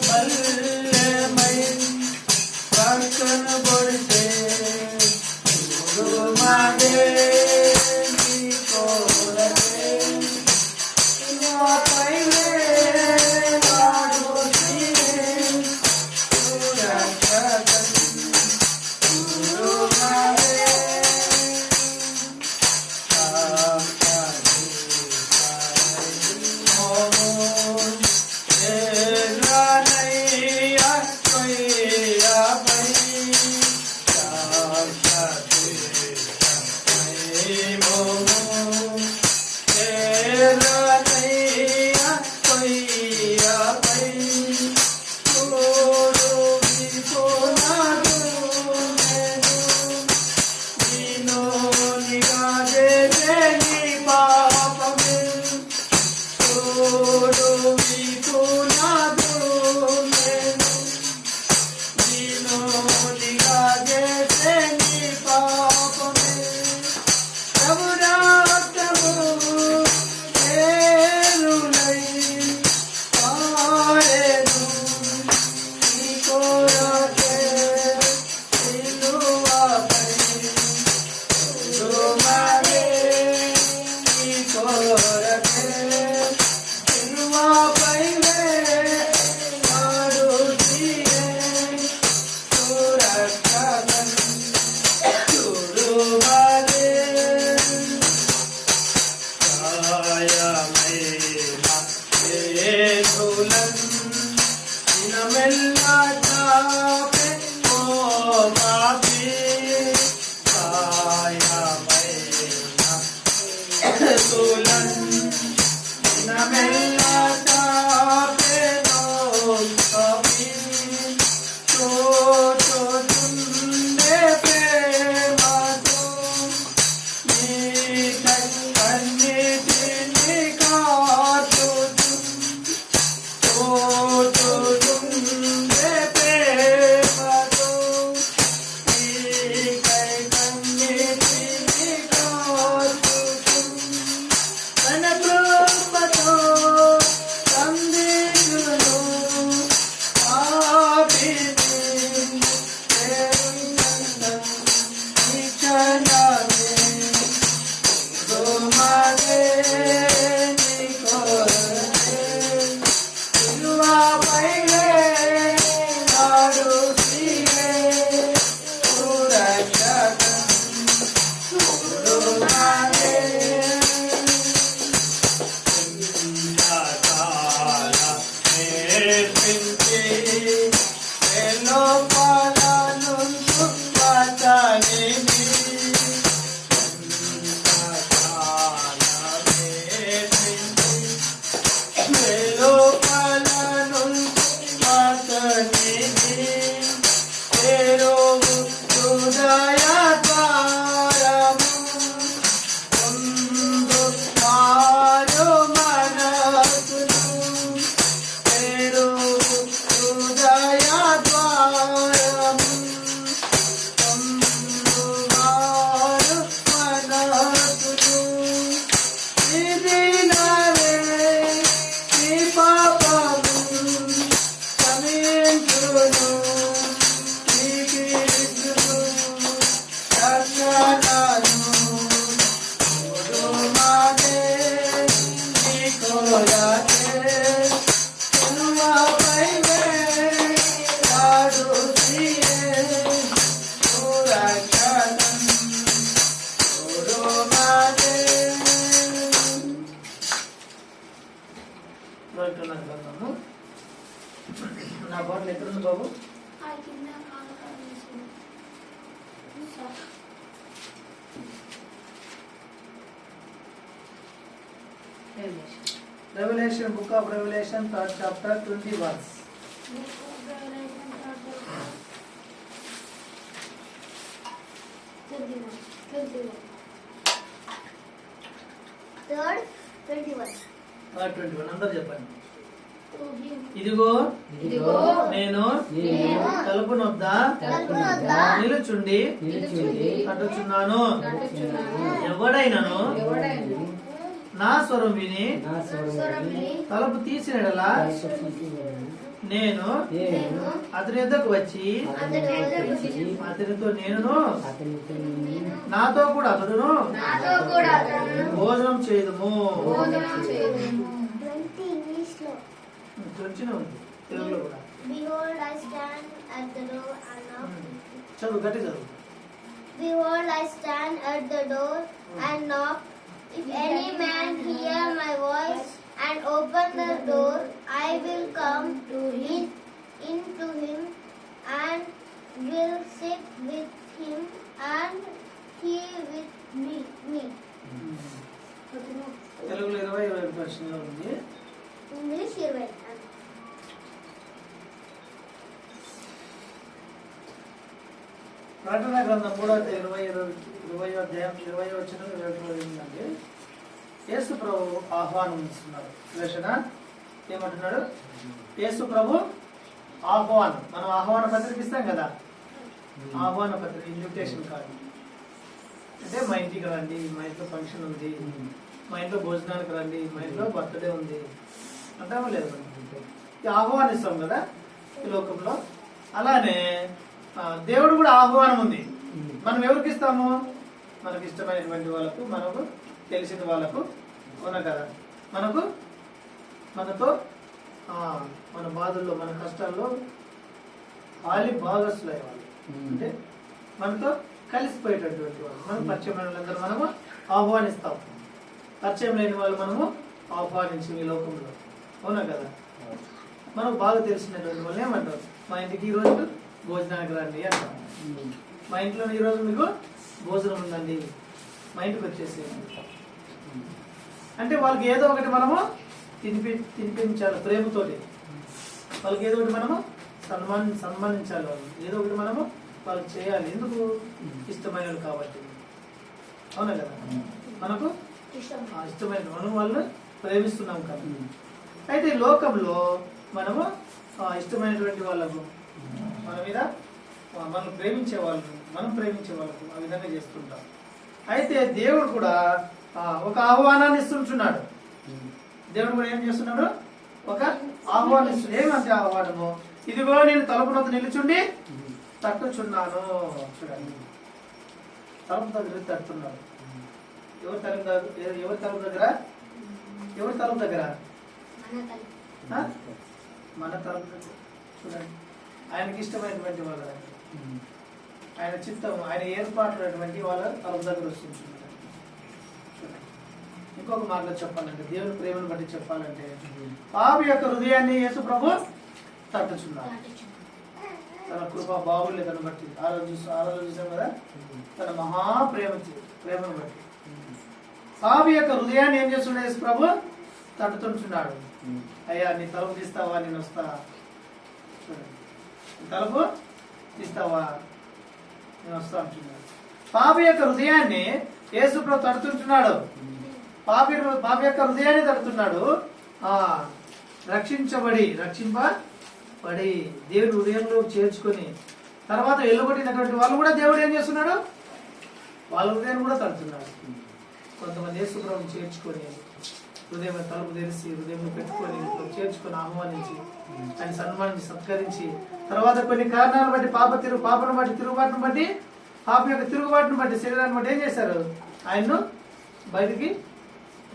మల్లెమై రక్షణ పొడిచే గురుమాడే నీ కోరకే నాపై నాడు తీరే సురక్షకం గురుమాడే నా బాటిల్ ఎక్కడుంది బాబు? I cannot answer. Revolution, book of revolution, 3rd chapter, 20 verse. Third, 21. 21 అందరు చెప్పండి. To him. ఇదిగో ఇదిగో నేను నేను తలుపు నొద్ద తలుపు నొద్ద నిలుచుండి నిలుచుండి తట్టుచున్నాను. తట్టుచున్నాను. ఎవడైనను ఎవడైనా నా స్వరం విని స్వరమిని తలుపు తీసినడలా నేను నేను అతని యొద్దకు వచ్చి అతని వద్దకు వచ్చి అతనితో నేనును నాతో కూడా అతడును నాతో కూడా అతను భోజనం చేయదుము. భోజనం చేయదుము. 20 English లో. కొంచెం ఉంది తెలుగులో కూడా. Behold, I stand at the door and knock. చదువు గట్టి చదువు. Behold, I stand at the door and knock. If any man hear my voice and open the door, I will come to him, into him, and will sit with him, and he with me. తెలుగులో 20 ప్రశ్నలో ఉంది. English 20. ప్రకటన గ్రంథం 20 అధ్యాయం 20 వచనం 21 ఉందండి. యేసు ప్రభు ఆహ్వానం ఇస్తున్నారు. వివేచన ఏమంటున్నాడు? యేసు ప్రభు ఆహ్వానం. మనం ఆహ్వాన పత్రిక ఇస్తాం కదా, ఆహ్వాన పత్రిక, ఇన్విటేషన్ కార్డు. అంటే మా ఇంటికి రండి, మా ఇంట్లో ఫంక్షన్ ఉంది, మా ఇంట్లో భోజనానికి రండి, మా ఇంట్లో బర్త్డే ఉంది అంటామో లేదు మనం. ఆహ్వానిస్తాం కదా ఈ లోకంలో. అలానే దేవుడు కూడా ఆహ్వానం ఉంది. మనం ఎవరికి ఇస్తాము? మనకు ఇష్టమైనటువంటి వాళ్ళకు, మనకు తెలిసిన వాళ్ళకు, అవునా కదా. మనతో మన బాధల్లో, మన కష్టాల్లో భాగస్సులయ్యే వాళ్ళు, అంటే మనతో కలిసిపోయేటటువంటి వాళ్ళు, మనకు పరిచయం లేని వాళ్ళందరూ మనము ఆహ్వానిస్తాం. పరిచయం లేని వాళ్ళు మనము ఆహ్వానించి ఈ లోకంలో, అవునా కదా. మనకు బాగా తెలిసినటువంటి వాళ్ళు ఏమంటారు? మా ఇంటికి ఈరోజు భోజనానికి రండి అంటాం. మా ఇంట్లో ఈరోజు మీకు భోజనం ఉందండి, మా ఇంటికి వచ్చేసేయండి అంటే వాళ్ళకి ఏదో ఒకటి మనము తినిపించాలి ప్రేమతోటి. వాళ్ళకి ఏదో ఒకటి మనము సన్మానించాలి. వాళ్ళు ఏదో ఒకటి మనము వాళ్ళకి చేయాలి. ఎందుకు? ఇష్టమైన వాళ్ళు కాబట్టి, అవునా కదా. మనకు ఇష్టమైన మనం వాళ్ళని ప్రేమిస్తున్నాం కదా. అయితే ఈ లోకంలో మనము ఇష్టమైనటువంటి వాళ్ళకు, మన మీద మనం ప్రేమించే వాళ్ళకు ఆ విధంగా చేస్తుంటాం. అయితే దేవుడు కూడా ఒక ఆహ్వానాన్ని ఇస్తుంటున్నాడు. దేవుడు కూడా ఏం చేస్తున్నాడు? ఒక ఆహ్వానం ఇస్తున్నాడు. ఏమంటే ఆహ్వానము? ఇదిగో నేను తలుపు నొద్ద నిలుచుండి తట్టుచున్నాను. చూడండి, తలుపు దగ్గర తట్టున్నాడు. ఎవరి తలుపు దగ్గర? మన తలుపు దగ్గర. చూడండి, ఆయనకి ఇష్టమైనటువంటి వాళ్ళ దగ్గర, ఆయన చిత్తం, ఆయన ఏర్పాటున్నటువంటి వాళ్ళ తలుపు దగ్గర వస్తుంది. చూడండి, ఇంకొక మాటలో చెప్పాలంటే, దేవుని ప్రేమను బట్టి చెప్పాలంటే, పాపి యొక్క హృదయాన్ని యేసు ప్రభు తట్టుచున్నాడు. తన కృపా బాహుళ్యతను బట్టి ఆలోచిస్తాం కదా, తన ప్రేమను బట్టి పాపి యొక్క హృదయాన్ని ఏం చేస్తున్నాడు? యేసు ప్రభు తట్టుతుంటున్నాడు. అయ్యా, నీ తలుపు తీస్తావా? నేను వస్తా. చూడండి, తలుపు తీస్తావా? నేను వస్తా అంటున్నాడు. పాపి యొక్క హృదయాన్ని యేసు ప్రభు తడుతుంటున్నాడు. పాపి యొక్క హృదయాన్ని తడుతున్నాడు. రక్షింపబడి దేవుడి హృదయంలో చేర్చుకొని తర్వాత వెళ్ళగొట్టినటువంటి వాళ్ళు కూడా దేవుడు ఏం చేస్తున్నాడు? వాళ్ళ హృదయాన్ని కూడా తడుతున్నాడు. కొంతమంది యేసు ప్రభువుని చేర్చుకొని హృదయం తలుపు తెరిచి హృదయం పెట్టుకొని చేర్చుకొని ఆహ్వానించి ఆయన సన్మానించి సత్కరించి తర్వాత కొన్ని కారణాలను బట్టి పాపను బట్టి తిరుగుబాటును బట్టి పాప యొక్క తిరుగుబాటును బట్టి శరీరాన్ని బట్టి ఏం చేశారు? ఆయన్ను బయటికి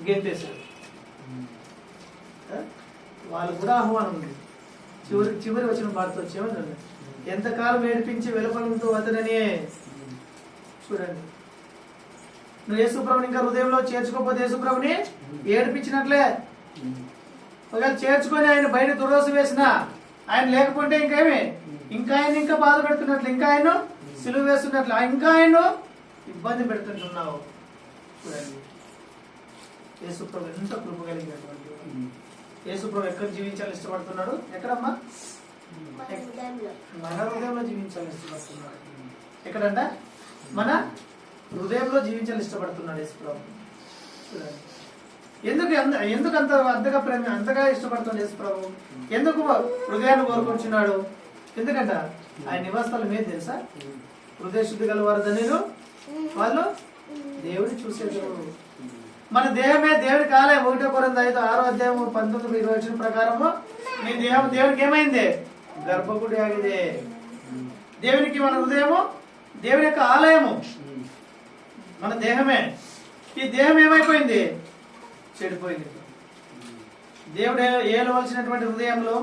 గెంటేశారు. వాళ్ళు కూడా ఆహ్వానం ఉంది. చివరి వచ్చిన పాటతో వచ్చేమని, ఎంతకాలం ఏడిపించి వెలుపలంతో అతననే. చూడండి, నువ్వు యేసుప్రభుని ఇంకా హృదయంలో చేర్చుకోకపోతే యేసుప్రభుని ఏడిపించినట్లే. ఒకవేళ చేర్చుకొని ఆయన బయట దురోసు వేసినా ఆయన లేకపోతే ఇంకేమి, ఇంకా ఆయన ఇంకా బాధ పెడుతున్నట్లు, ఇంకా ఆయన సిలువ వేస్తున్నట్లు, ఇంకా ఆయన ఇబ్బంది పెడుతుంటున్నావు. చూడండి యేసుప్రభు ఎంత కృప కలిగినటువంటి వాడు. యేసుప్రభు ఎక్కడ జీవించాలని ఇష్టపడుతున్నాడు? ఎక్కడమ్మా? మన హృదయంలో జీవించాలని ఇష్టపడుతున్నాడు. ఎక్కడంట? మన హృదయంలో జీవించాలని ఇష్టపడుతున్నాడు యేసుప్రభు. చూడండి ఎందుకు అంతగా ఇష్టపడుతుంది యేసుప్రభు? ఎందుకు హృదయాన్ని కోరుకుంటున్నాడు? ఎందుకంట ఆయన నివాసాలు మీద తెలుసా? హృదయ శుద్ధి గల వారు ధన్యులు, వాళ్ళు దేవుడిని చూసేవారు. మన దేహమే దేవుడికి ఆలయం. 1 కొరింథీ 6:19-20 ప్రకారము నీ దేహం దేవుడికి ఏమైంది? గర్భగుడి ఆಗಿದೆ. దేవునికి మన హృదయము దేవుని యొక్క ఆలయము. మన దేహమే. ఈ దేహం ఏమైపోయింది? చెడిపోయింది. దేవుడు ఏలవలసినటువంటి హృదయంలో,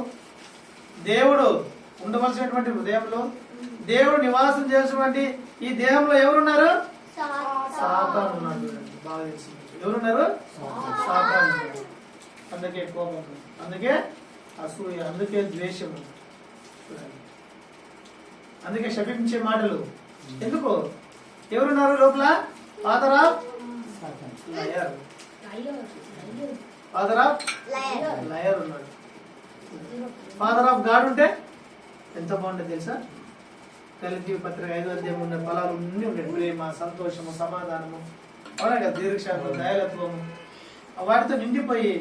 దేవుడు ఉండవలసినటువంటి హృదయంలో, దేవుడు నివాసం చేసినటువంటి ఈ దేహంలో ఎవరున్నారు? సాతాను ఉన్నాడు. బాగా తెలిసింది. ఎవరున్నారు? సాతాను ఉన్నాడు. అందుకే కోపం, అందుకే అసూయ, అందుకే ద్వేషము, అందుకే శపించే మాటలు. ఎందుకు? ఎవరున్నారు లోపల? Father of liar. Father of liar ఉన్నాడు. ఫాదర్ ఆఫ్ గాడ్ ఉంటే ఎంత బాగుంటుంది తెలుసా? గలతీ పత్రిక 5వ అధ్యాయం ఉన్న ఫలాలు అన్నీ ఉండేవి. ప్రేమ, సంతోషము, సమాధానము, అవునా కదా, దీర్ఘశాంతము, దయాలత్వము, వాటితో నిండిపోయి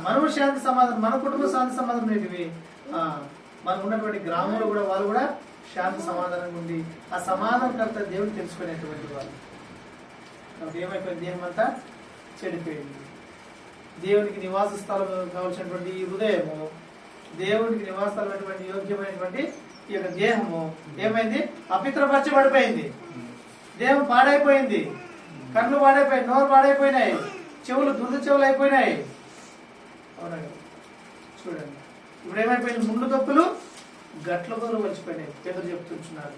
మనము శాంతి సమాధానం, మన కుటుంబ శాంతి సమాధానం ఉండేటివి. మనకు ఉన్నటువంటి గ్రామంలో కూడా వాళ్ళు కూడా శాంతి సమాధానంగా ఉండి ఆ సమాధానకర్త దేవుడు తెలుసుకునేటువంటి వాళ్ళు. మనకి ఏమైపోయింది? దేహం అంతా చెడిపోయింది. దేవునికి నివాస స్థలం కావాల్సినటువంటి ఈ హృదయము, దేవునికి నివాస స్థలమైనటువంటి యోగ్యమైనటువంటి ఈ యొక్క దేహము ఏమైంది? అపిత్రపరచబడిపోయింది. దేహం పాడైపోయింది. కళ్ళు పాడైపోయి, నోరు పాడైపోయినాయి, చెవులు దుర్ద చెవులు అయిపోయినాయి. అవునా? చూడండి ఇప్పుడు ఏమైపోయింది? ముందు తప్పులు గట్ల దూరం వచ్చిపోయినాయి. పేదలు చెప్తున్నారు.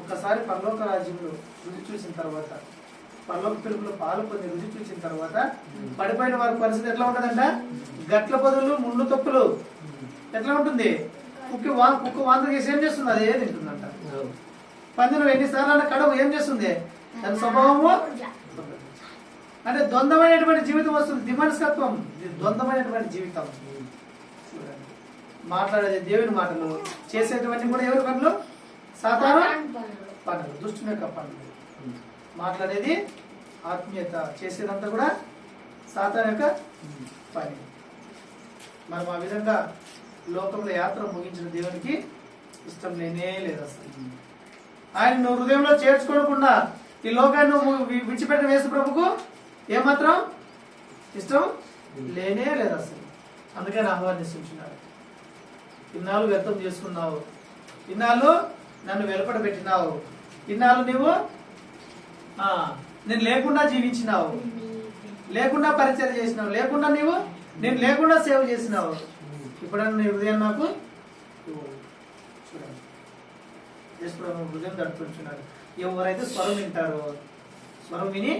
ఒక్కసారి పరలోక రాజ్యంలో రుచి చూసిన తర్వాత, పరలోక పిలుపులో పాలు పొంది రుచి చూసిన తర్వాత పడిపోయిన వారి పరిస్థితి ఎట్లా ఉంటుందంట? గట్ల బదులు ముందు తప్పులు ఎట్లా ఉంటుంది? కుక్క వాంత చేసి ఏం చేస్తుంది? అదే తింటుందంట. పందిలో ఎన్నిసార్లు కడవు ఏం చేస్తుంది? దాని స్వభావము అంటే ద్వంద్వమైనటువంటి జీవితం వస్తుంది. దిమనస్కత్వం, ద్వంద్వమైనటువంటి జీవితం. చూడండి, మాట్లాడేది దేవుని మాటలు, చేసేటువంటి కూడా ఎవరి పనులు? సాతాను పనులు, దుష్టుని యొక్క పనులు. మాట్లాడేది ఆత్మీయత, చేసేదంతా కూడా సాతాను యొక్క పని. మనం ఆ విధంగా లోకంలో యాత్ర ముగించిన దేవునికి ఇష్టం లేనే లేదు అసలు. ఆయన నువ్వు హృదయంలో చేర్చుకోకుండా ఈ లోకాన్ని నువ్వు విడిచిపెట్టిన యేసు ప్రభుకు ఏమాత్రం ఇష్టం లేనే లేదు అసలు. అందుకని ఆహ్వానిస్తున్నాడు. ఇన్నాళ్ళు వ్యర్థం చేసుకున్నావు, ఇన్నాళ్ళు నన్ను వెలుపడ పెట్టినావు, ఇన్నాళ్ళు నువ్వు నేను లేకుండా జీవించినావు, లేకుండా పరిచయం చేసినావు, లేకుండా నేను లేకుండా సేవ చేసినావు. ఇప్పుడన్నా నీ హృదయం నాకు చూడండి. యేసుప్రభు హృదయం తడుపుతున్నాడు. ఎవరైతే స్వరం వింటారో, స్వరం విని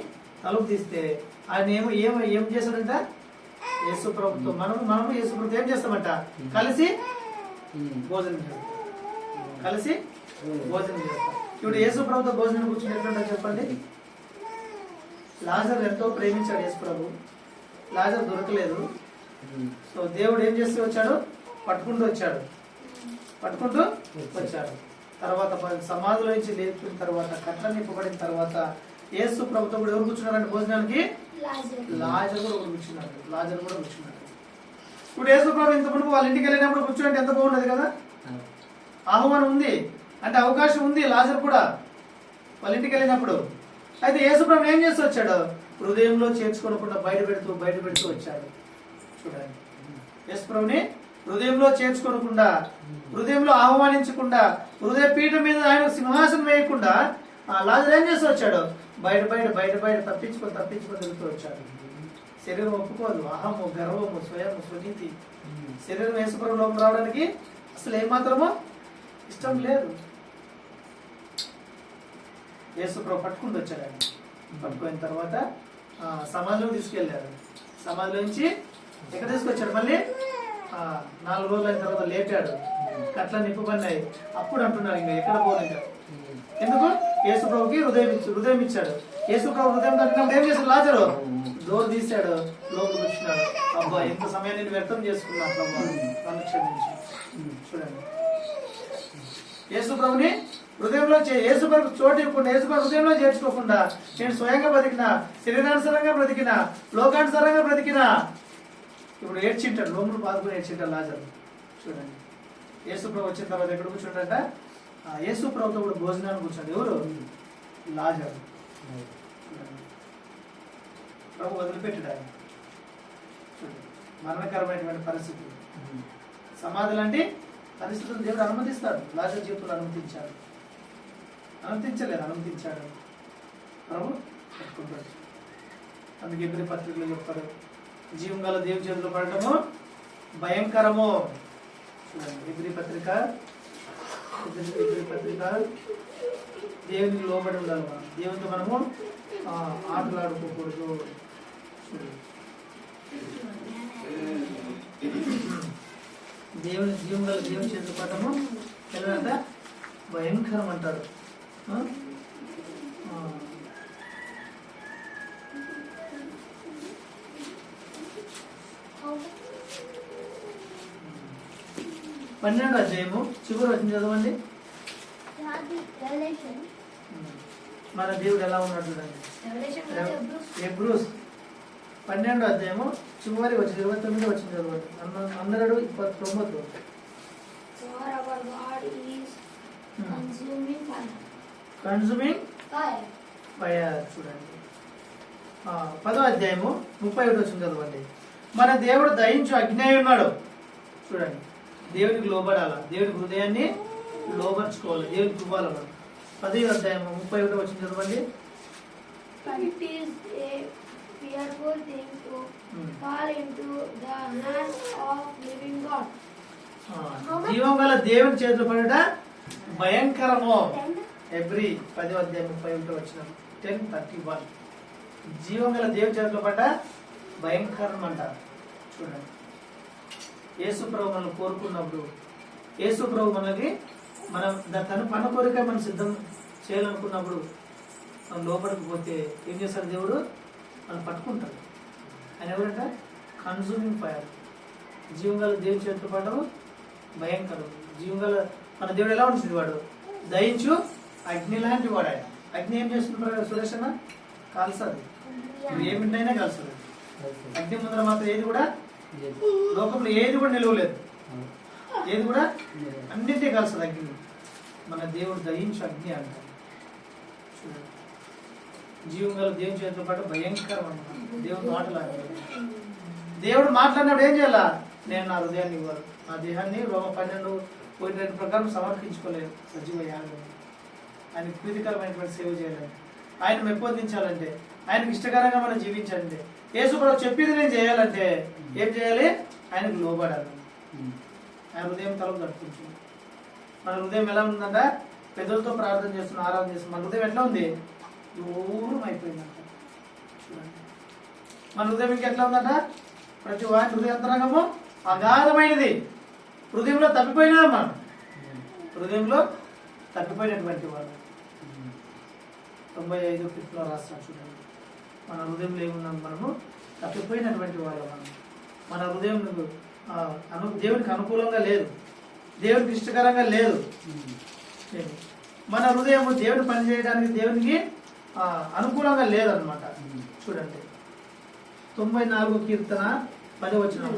తలుపు తీస్తే ఆయన ఏం చేశాడంట? యేసుప్రభుతో మనము యేసుప్రభుతో ఏం చేస్తామంట? కలిసి భోజనం చేస్తాం. కలిసి భోజనం చేస్తాం. ఇప్పుడు యేసుప్రభుతో భోజనం కూర్చుని ఎట్లుంటా చెప్పండి. లాజర్ ఎంతో ప్రేమించాడు యేసుప్రభు. లాజర్ దొరకలేదు. సో దేవుడు ఏం చేస్తూ వచ్చాడు? పట్టుకుంటూ వచ్చాడు. తర్వాత సమాధిలో నుంచి లేపిన తర్వాత, కట్ల నింపబడిన తర్వాత యేసు ప్రభుతో కూడా ఎవరు కూర్చున్నారంటే భోజనానికి? లాజర్ కూడా కూర్చున్నాడు. ఇప్పుడు యేసు ప్రభు ఇంత మునుపు వాళ్ళ ఇంటికి వెళ్ళినప్పుడు కూర్చుంటే ఎంత బాగుండదు కదా? ఆహ్వానం ఉంది అంటే అవకాశం ఉంది లాజర్ కూడా వాళ్ళ ఇంటికి వెళ్ళినప్పుడు. అయితే యేసు ప్రభు ఏం చేస్తూ వచ్చాడు? హృదయంలో చేర్చుకోకుండా బయట పెడుతూ వచ్చాడు. చూడండి, యేసు ప్రభుని హృదయంలో చేర్చుకోకుండా, హృదయంలో ఆహ్వానించకుండా, హృదయ పీఠం మీద ఆయన సింహాసనం వేయకుండా లాజర్ ఏం చేస్తూ వచ్చాడు? బయట తప్పించుకొని తిరుగుతూ వచ్చాడు. శరీరం ఒప్పుకోదు. అహము, గర్వము, స్వయము, స్వనీతి, శరీరం యేసుప్రభు లోపల రావడానికి అసలు ఏమాత్రమో ఇష్టం లేదు. యేసుప్రభు పట్టుకుంటూ వచ్చాడు. ఆయన పట్టుకున్న తర్వాత సమాధిలో తీసుకెళ్లారు. సమాధిలో నుంచి ఎక్కడ తీసుకొచ్చాడు? మళ్ళీ 4 రోజులు అయిన తర్వాత లేపాడు, కట్ల నింపబడినాయి. అప్పుడు అంటున్నాడు ఇంకా ఎక్కడ పోలేదు. ఎందుకు? యేసు ప్రభుకి హృదయం ఇచ్చాడు. యేసు ప్రభు హృదయం తట్టినప్పుడు ఏం చేశాడు? లాజరు డోర్ తీశాడు, లోపలికి వచ్చినాడు. అబ్బా ఎంత సమయాన్ని నేను వ్యర్థం చేసుకున్నా ప్రభు, నన్ను క్షమించు. చూడండి, యేసు ప్రభుని హృదయంలో యేసు ప్రభు చోటు ఇవ్వకుండా, యేసు ప్రభు హృదయంలో చేర్చుకోకుండా నేను స్వయంగా బ్రతికినా, శరీరానుసారంగా బ్రతికినా, లోకానుసారంగా బ్రతికినా, ఇప్పుడు ఏడ్చింటాడు, లోములు బాదుకుని ఏడ్చింటాడు లాజరు. చూడండి, యేసు ప్రభు వచ్చిన తర్వాత ఎక్కడ కూర్చుంటాడ? యేసు ప్రభుతో కూడా భోజనాన్ని కూర్చోండి. ఎవరు? లాజరు. ప్రభు వదిలిపెట్టాడు ఆయన. చూడండి, మరణకరమైనటువంటి పరిస్థితులు, సమాధి లాంటి పరిస్థితులు దేవుడు అనుమతిస్తాడు. లాజరు జీవితంలో అనుమతించాడు. అనుమతించాడు ప్రభు పెట్టుకుంటాడు. అందుకే ఎబ్రీ పత్రికలో చెప్తారు, జీవం గల దేవుని చేతిలో పడటము భయంకరము. చూడండి, ఎబ్రీ పత్రిక దేవునికి లోబడి ఉండాలి. మనం దేవునితో మనము ఆటలాడుకోకూడదు. దేవుని జీవం గల దేవుని చేతిలో పడటము ఎలాగంటే భయంకరం అంటాడు. పన్నెండో అధ్యాయము చివరి వచ్చింది చదవండి. మన దేవుడు ఎలా ఉన్నాడు చూడండి. హెబ్రూస్ 12వ అధ్యాయము చివరి వచ్చి 29 వచ్చింది చదవండి. 29. Consuming fire. చూడండి, 10వ అధ్యాయము 31 వచ్చింది చదవండి. మన దేవుడు దయించు అగ్ని అయి ఉన్నాడు. చూడండి, దేవునికి లోబడాల, దేవుని హృదయాన్ని లోబర్చుకోవాలి, దేవునికి ఇవ్వాలి. మనం 10వ అధ్యాయము 31 వచ్చింది చదవండి. It is a fearful thing to fall into the hands of living God. జీవం గల దేవుని చేతులు పడట భయంకరము. ఎబ్రీ 10వ అధ్యాయం 31 వచ్చిన 10:31. జీవం గల దేవుని చేతులు పడ్డ భయంకరం అంట. చూడండి, యేసు ప్రభు మనల్ని కోరుకున్నప్పుడు, యేసు ప్రభు మనకి తన పన్న కోరిక మనం సిద్ధం చేయాలనుకున్నప్పుడు మనం లోపలికి పోతే ఏం చేస్తాడు దేవుడు? మనం పట్టుకుంటాడు. ఆయన ఎవరంట? Consuming fire. జీవం గల దేవుని చేతులు పడడం భయంకరం. జీవం గల మన దేవుడు ఎలా ఉంటుంది? వాడు దయించు అగ్ని లాంటి వాడు. ఆయన అగ్ని ఏం చేస్తుంది సురేష్ అన్న? కాల్సది. ఏమిటైనా కాల్సది. అగ్ని ముందర మాత్రం ఏది కూడా, లోకంలో ఏది కూడా నిలవలేదు, ఏది కూడా అన్నింటినీ కాల్సది అగ్ని. మన దేవుడు దయించు అగ్ని అంటారు. చూడండి, జీవం గల దేవుని చేతితో పాటు భయంకరం అన్నమాట. దేవుడు మాట్లాడాలి. దేవుడు మాట్లాడినప్పుడు ఏం చేయాలా? నేను నా హృదయాన్ని ఇవ్వాలి, నా దేహాన్ని రోమ 12:2 ప్రకారం సమర్పించుకోలేదు. సజీవ యాగం. ఆయనకు ప్రీతికరమైనటువంటి సేవ చేయాలంటే, ఆయన మెప్పొందించాలంటే, ఆయనకు ఇష్టకరంగా మనం జీవించాలంటే, యేసు ప్రభు చెప్పింది నేను చేయాలంటే ఏం చేయాలి? ఆయనకు లోబడాలి. ఆయన హృదయం తలకు తట్టుకుంటుంది. మన హృదయం ఎలా ఉందంట? పెద్దలతో ప్రార్థన చేస్తున్న, ఆరాధన చేస్తున్న మన హృదయం ఎట్లా ఉంది? దూరం అయిపోయిందంట. చూడండి, మన హృదయం ఇంకెట్లా ఉందంట? ప్రతి వారి హృదయాంతరంగము అగాధమైనది. హృదయంలో తప్పిపోయినా మనం, హృదయంలో తప్పిపోయినటువంటి వాళ్ళు. 95 రాస్తాను. చూడండి, మన హృదయంలో ఏమున్నాం? మనము తప్పిపోయినటువంటి వాళ్ళు. మన హృదయం దేవునికి అనుకూలంగా లేదు, దేవునికి ఇష్టకరంగా లేదు. మన హృదయం దేవుని పని చేయడానికి దేవునికి అనుకూలంగా లేదనమాట. చూడండి, 94 కీర్తన 10 వచనం.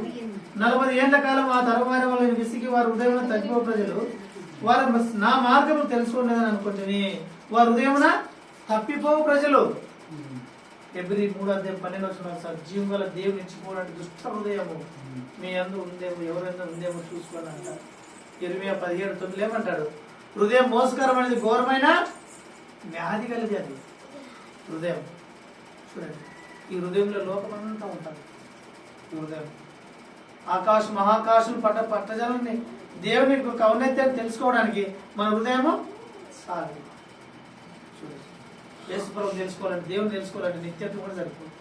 40 ఏళ్ల కాలం ఆ తరువాత వాళ్ళని విసిగి వారి హృదయంలో తగ్గిపో ప్రజలు వారు నా మార్గము తెలుసుకోలేదని అనుకుంటుని వారి హృదయమున తప్పిపోవు ప్రజలు. ఎబ్రీ 3:12 జీవం గల దేవుని ఇచ్చిపోవడానికి దుష్ట హృదయము మీ అందు ఉందేమో, ఎవరైనా ఉందేమో చూసుకోని అంటారు. ఇర్మియా 17:9 ఏమంటాడు? హృదయం మోసకరమైనది, ఘోరమైన వ్యాధి కలిగి అది హృదయం. చూడండి, ఈ హృదయంలో లోకమంతా ఉంటుంది. హృదయం మహాకాశం పట్టజాలని దేవుని ఔన్నత్యాన్ని తెలుసుకోవడానికి మన హృదయము సాగు. చూడండి, యేసు ప్రభువుని తెలుసుకోవాలంటే, దేవుని తెలుసుకోవాలంటే నిత్యత్వం కూడా సరిపోతుంది.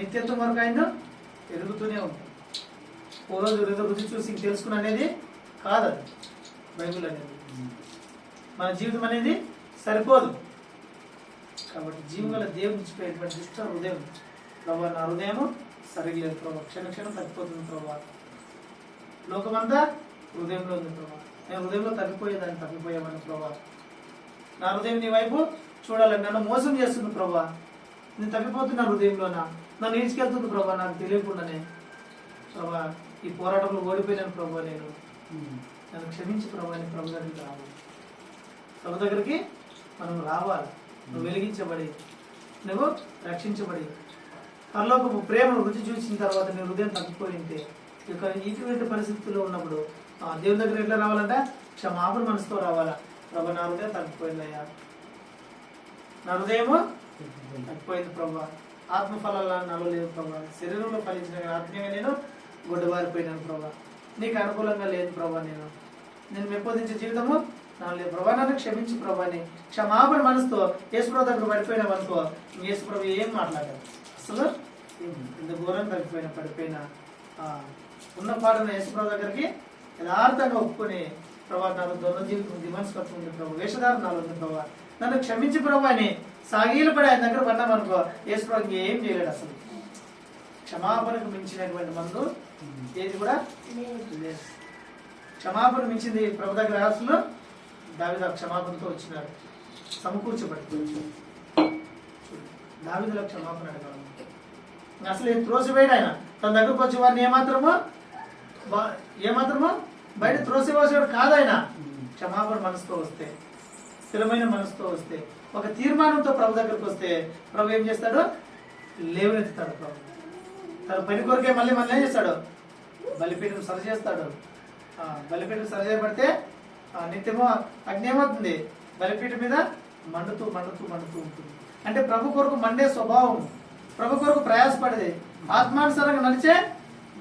నిత్యత్వం వరకు ఆయన ఎదుగుతూనే ఉంటాం. ఓ రోజు రుచి చూసి ఇంక తెలుసుకుని అనేది కాదు అది బైబిల్ అనేది. మన జీవితం అనేది సరిపోదు. కాబట్టి జీవగల దేవుని ఇచ్చిపోయేటువంటి దుష్ట హృదయం, ప్రభా నా హృదయం సరిగలేదు ప్రభా, క్షణం తగ్గిపోతుంది ప్రభా, లోకమంతా హృదయంలో ఉంది ప్రభా, నేను హృదయంలో తప్పిపోయామని ప్రభా, నా హృదయం నీ వైపు చూడాలని నన్ను మోసం చేస్తుంది ప్రభా, నేను తప్పిపోతున్నా హృదయంలోన, నన్ను ఈడ్చుకెళ్తుంది ప్రభా నాకు తెలియకుండానే ప్రభా, ఈ పోరాటంలో ఓడిపోయినాను ప్రభా, నన్ను క్షమించి ప్రభా అని ప్రభు దగ్గరికి రావాలి. ప్రభు దగ్గరికి మనం రావాలి. నువ్వు వెలిగించబడి, నువ్వు రక్షించబడి, పరలోకపు ప్రేమను రుచి చూసిన తర్వాత నీ హృదయం తప్పిపోయింటే ఇటువంటి పరిస్థితుల్లో ఉన్నప్పుడు దేవుని దగ్గర ఎట్లా రావాలంటే క్షమాపణ మనసుతో రావాలా. ప్రభా నా హృదయం తప్పిపోయిందయ్యా, నా హృదయము తప్పిపోయింది ప్రభా, ఆత్మఫలాలు నాలో లేదు ప్రభా, శరీరంలో ఫలించిన ఆత్మీయంగా నేను గొడ్డవారిపోయినాను ప్రభా, నీకు అనుకూలంగా లేదు ప్రభా, నేను మెప్పొందించే జీవితము నాలో లేదు ప్రభా, నన్ను క్షమించి ప్రభాని క్షమాపణ మనసుతో యేసుప్రభు దగ్గర పడిపోయినావు అనుకో, యేసుప్రభు ఏం మాట్లాడారు అసలు, ఇంత ఘోరం పడిపోయిన ఉన్న పాటన యేసుప్రభు దగ్గరికి యథార్థంగా ఒప్పుకొని ప్రభా నాకు దొంగ జీవితం దిమనస్కత్వం ఉంది ప్రభు, వేషధారణ నాలో ఉంది ప్రభా, నన్ను క్షమించి ప్రభు అని సాగిలపడి ఆయన దగ్గర పడ్డామనుకో యేసుప్రభు ఏం చేయలేడు. అసలు క్షమాపణకు మించినటువంటి మందు ఏది కూడా లేదు. క్షమాపణ మించింది ప్రభు దగ్గర అసలు దావీదు క్షమాపణతో వచ్చినాడు, సమకూర్చబడి దావీదులో క్షమాపణ అడగాలి. అసలు త్రోసివేయడు ఆయన, తన దగ్గరకు వచ్చే వారిని ఏమాత్రమో బయట త్రోసివేసాడు కాదు ఆయన. క్షమాపణ మనసుతో వస్తే, స్థిరమైన మనసుతో వస్తే, ఒక తీర్మానంతో ప్రభు దగ్గరకు వస్తే ప్రభు ఏం చేస్తాడు, లేవనెత్తుతాడు. ప్రభు తన పని కొరకే మళ్ళీ ఏం చేస్తాడు, బలిపీఠం సరి చేస్తాడు. బలిపీఠం సరి చేయబడితే నిత్యము అగ్ని ఏమవుతుంది, బలిపీఠం మీద మండుతూ ఉంటుంది. అంటే ప్రభు కొరకు మండే స్వభావం, ప్రభు కొరకు ప్రయాసపడేది, ఆత్మానుసారంగా నడిచే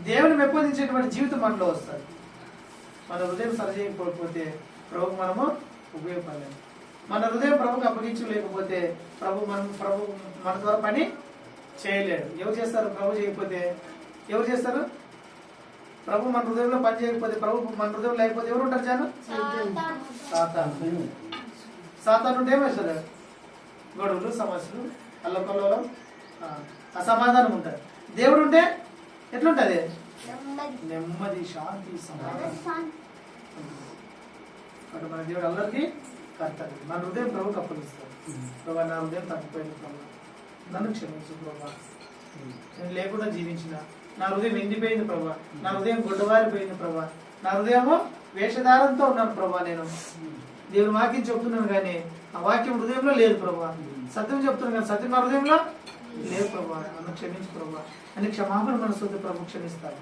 దేవుని మెప్పొందించేటువంటి జీవితం మనలో వస్తుంది. మన హృదయం సరి చేయకపోతే ప్రభుకు మనము ఉపయోగపడలేము. మన హృదయం ప్రభుకు అప్పగించలేకపోతే ప్రభు మన ద్వారా పని చేయలేడు. ఎవరు చేస్తారు? ప్రభు చేయకపోతే ఎవరు చేస్తారు? ప్రభు మన హృదయంలో పని చేయకపోతే, ప్రభు మన హృదయం లేకపోతే ఎవరు ఉంటారు? జాను సాతాను ఉంటే ఏమేస్తారు? గొడవలు, సమస్యలు, అల్లకొల్లోలం, అసమాధానం ఉంటారు. దేవుడు ఉంటే ఎట్లుంటది? నెమ్మది, శాంతి, సమాధానం. అటు మన దేవుడు అందరికీ కర్తవ్యం. మన హృదయం ప్రభుకి అప్పగిస్తాడు. ప్రభా నా హృదయం తప్పిపోయింది ప్రభా, నన్ను క్షమించు ప్రభా, నేను లేకుండా జీవించిన, నా హృదయం ఎండిపోయింది ప్రభా, నా హృదయం గుడ్డవారిపోయింది ప్రభా, నా హృదయము వేషధారంతో ఉన్నాను ప్రభా, నేను దేవుని వాక్యం చెప్తున్నాను కానీ ఆ వాక్యం హృదయంలో లేదు ప్రభా, సత్యం చెప్తున్నాను కానీ సత్యం నా హృదయంలో లేదు ప్రభా, నన్ను క్షమించు ప్రభా అని క్షమాపణ మనసు ప్రభు క్షమిస్తాడు.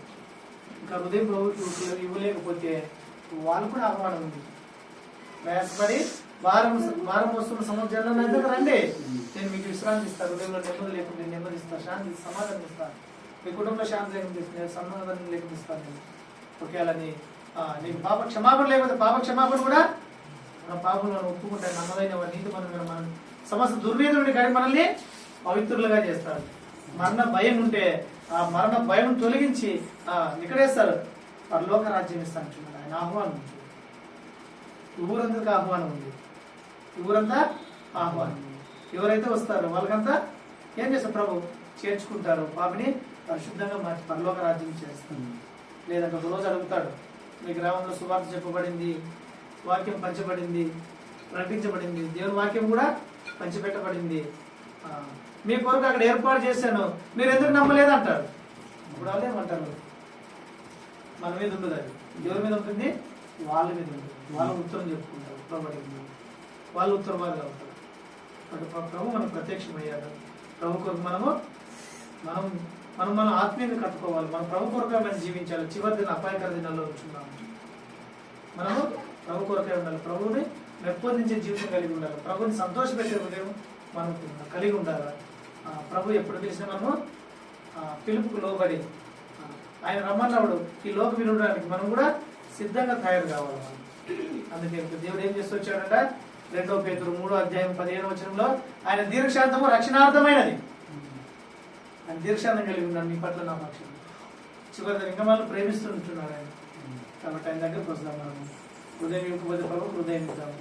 ఇంకా హృదయం ప్రభుకి ఇవ్వలేకపోతే వాళ్ళు కూడా ఆహ్వానం ఉంది. ప్రయాసపడి వారం వస్తున్న సముద్రంలో నా దగ్గర రండి, నేను మీకు విశ్రాంతి ఇస్తాను, హృదయంలో నెమ్మది లేకుండా నెమ్మది ఇస్తాను, శాంతి సమాధానం ఇస్తాను, మీ కుటుంబంలో శాంతి లేకుండా నేను సమాధానం లేకుండా ఇస్తాను. నేను ఒకవేళ నీకు పాప క్షమాపణ లేకపోతే పాప క్షమాపణ కూడా మన పాపంలో ఒప్పుకుంటాను. నమ్మదైన నీతి మనం సమస్త దుర్నీతి నుండి కానీ మనల్ని పవిత్రులుగా చేస్తారు. మరణ భయం ఉంటే ఆ మరణ భయం తొలగించి ఇక్కడేస్తారు, పరలోక రాజ్యం ఇస్తాను. చూడండి ఆయన ఆహ్వానం ఉంది, ఊరందరికి ఆహ్వానం ఉంది, ఊరంతా ఆహ్వానం. ఎవరైతే వస్తారో వాళ్ళకంతా ఏం చేస్తారు? ప్రభు చేర్చుకుంటారు, పాపిని పరిశుద్ధంగా మార్చి పరలోక రాజ్యం చేస్తారు. లేదంటే ఒక రోజు అడుగుతాడు, మీ గ్రామంలో సువార్త చెప్పబడింది, వాక్యం పంచబడింది, ప్రకటించబడింది, దేవుని వాక్యం కూడా పంచిపెట్టబడింది, మీ కొరకు అక్కడ ఏర్పాటు చేశాను, మీరు ఎందుకు నమ్మలేదు అంటారు. ఇప్పుడు వాళ్ళు ఏమంటారు? మన మీద ఉండదు, అది దేవుని మీద ఉంటుంది, వాళ్ళ మీద ఉంటుంది. వాళ్ళు ఉత్తరం చెప్పుకుంటారు, ఉత్తరపడింది, వాళ్ళు ఉత్తరవాదులు అవుతారు. అటు ప్రభు మనకు ప్రత్యక్షమయ్యాడు. ప్రభు కొరకు మనం ఆత్మీయంగా కట్టుకోవాలి. మనం ప్రభు కొరకే మనం జీవించాలి. చివరి దిన అపాయకర దినాల్లో వచ్చున్నాము. మనము ప్రభు కొరకే ఉండాలి, ప్రభువుని మెప్పొందించే జీవితం కలిగి ఉండాలి, ప్రభుని సంతోషపెట్టే హృదయం మనకు కలిగి ఉండాలి. ప్రభు ఎప్పుడు పిలిచినా మనము పిలుపుకు లోబడి ఆయన రమ్మన్నప్పుడు ఈ లోక వినడానికి మనం కూడా సిద్ధంగా తయారు కావాలి. అందుకే దేవుడు ఏం చేస్తూ వచ్చాడంట? 2 పేతురు 3:15 ఆయన దీర్ఘశాంతము రక్షణార్థమైనది. ఆయన దీర్ఘశాంతం కలిగి ఉన్నాడు నీ పట్ల, నా పక్షం చివరి ఇంకా మనం ప్రేమిస్తుంటున్నాడు ఆయన. కాబట్టి ఆయన దగ్గరకు వస్తాం మనము. హృదయం ఇవ్వకపోతే ప్రభు హృదయం ఇద్దాం.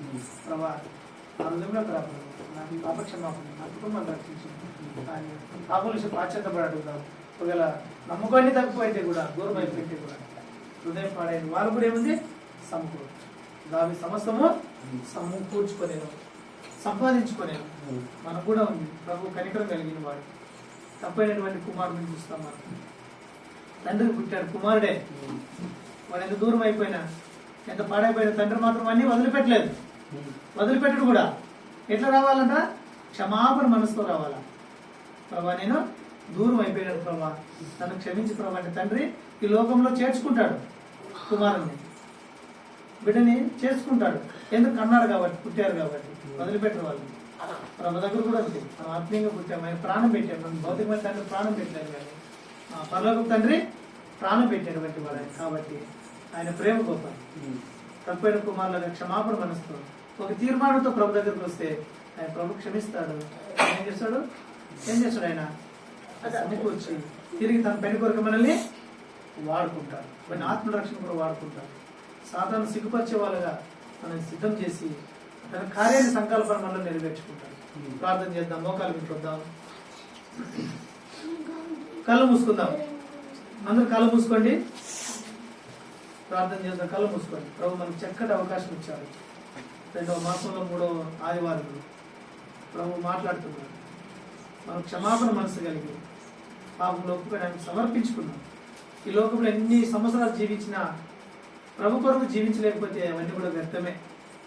ప్రభా ఆ హృదయంలో రాకూడదు, నాకు పాప క్షమాపణ, నా కుటుంబం రక్షించింది, ఆయన పాపల విషయం పాశ్చాత్తపడి అడుగుతాం. ఒకవేళ నమ్మకాన్ని తగ్గిపోయితే కూడా, దూరం అయిపోయితే కూడా హృదయం పాడైంది, వాళ్ళు కూడా ఏముంది సమకూర్చు. దాని సమస్తము సమకూర్చుకోలేను, సంపాదించుకోలేను. మనకు కూడా ఉంది ప్రభు కనికరం కలిగిన వాడు. తప్పైనటువంటి కుమారుడిని చూస్తాం మనం. తండ్రికి పుట్టాడు కుమారుడే, వాడు ఎంత దూరం అయిపోయినా, ఎంత పాడైపోయినా తండ్రి మాత్రం అన్ని వదిలిపెట్టలేదు. వదిలిపెట్టడు కూడా. ఎట్లా రావాలంట? క్షమాపణ మనసుతో రావాలా. ప్రభా నేను దూరం అయిపోయినాడు ప్రభా, నన్ను క్షమించి ప్రభా అంటే తండ్రి ఈ లోకంలో చేర్చుకుంటాడు కుమారుణ్ణి, బిడ్డని చేసుకుంటాడు. ఎందుకు అన్నాడు కాబట్టి, పుట్టారు కాబట్టి. వదిలిపెట్టిన వాళ్ళు ప్రభు దగ్గర కూడా ఉంది. మనం ఆత్మీయంగా పుట్టాము, ఆయన ప్రాణం పెట్టాడు. మనం భౌతికమైన తండ్రి ప్రాణం పెట్టాడు, కానీ పరలోకపు తండ్రి ప్రాణం పెట్టేటువంటి వాడు ఆయన. కాబట్టి ఆయన ప్రేమ గొప్ప. తప్పైన కుమారుల క్షమాపణ మనసుతో ఒక తీర్మానంతో ప్రభు దగ్గరకు వస్తే ఆయన ప్రభు క్షమిస్తాడు. ఏం చేస్తాడు? ఆయన సమకూర్చి తిరిగి తన పని కొరకు మనల్ని వాడుకుంటాడు. మన ఆత్మరక్షణ కూడా వాడుకుంటాడు. సాతాను సిగ్గుపరిచే వాళ్ళగా మనం సిద్ధం చేసి తన కార్యాన్ని సంకల్పాన్ని మనలో నెరవేర్చుకుంటాడు. ప్రార్థన చేద్దాం, మోకాలు పెట్టుకుందాం, కళ్ళు మూసుకుందాం. అందరూ కళ్ళు మూసుకోండి, ప్రార్థన చేద్దాం. కళ్ళు మూసుకోండి. ప్రభు మనకు చక్కటి అవకాశం ఇచ్చాడు. 2వ మాసంలో 3వ ఆదివారం ప్రభు మాట్లాడుతున్నాడు. మనం క్షమాపణ మనసు కలిగి పాపంలో ఒప్పుకొని ఆయన సమర్పించుకున్నాం. ఈ లోకంలో ఎన్ని సంవత్సరాలు జీవించినా ప్రభు కొరకు జీవించలేకపోతే అవన్నీ కూడా వ్యర్థమే,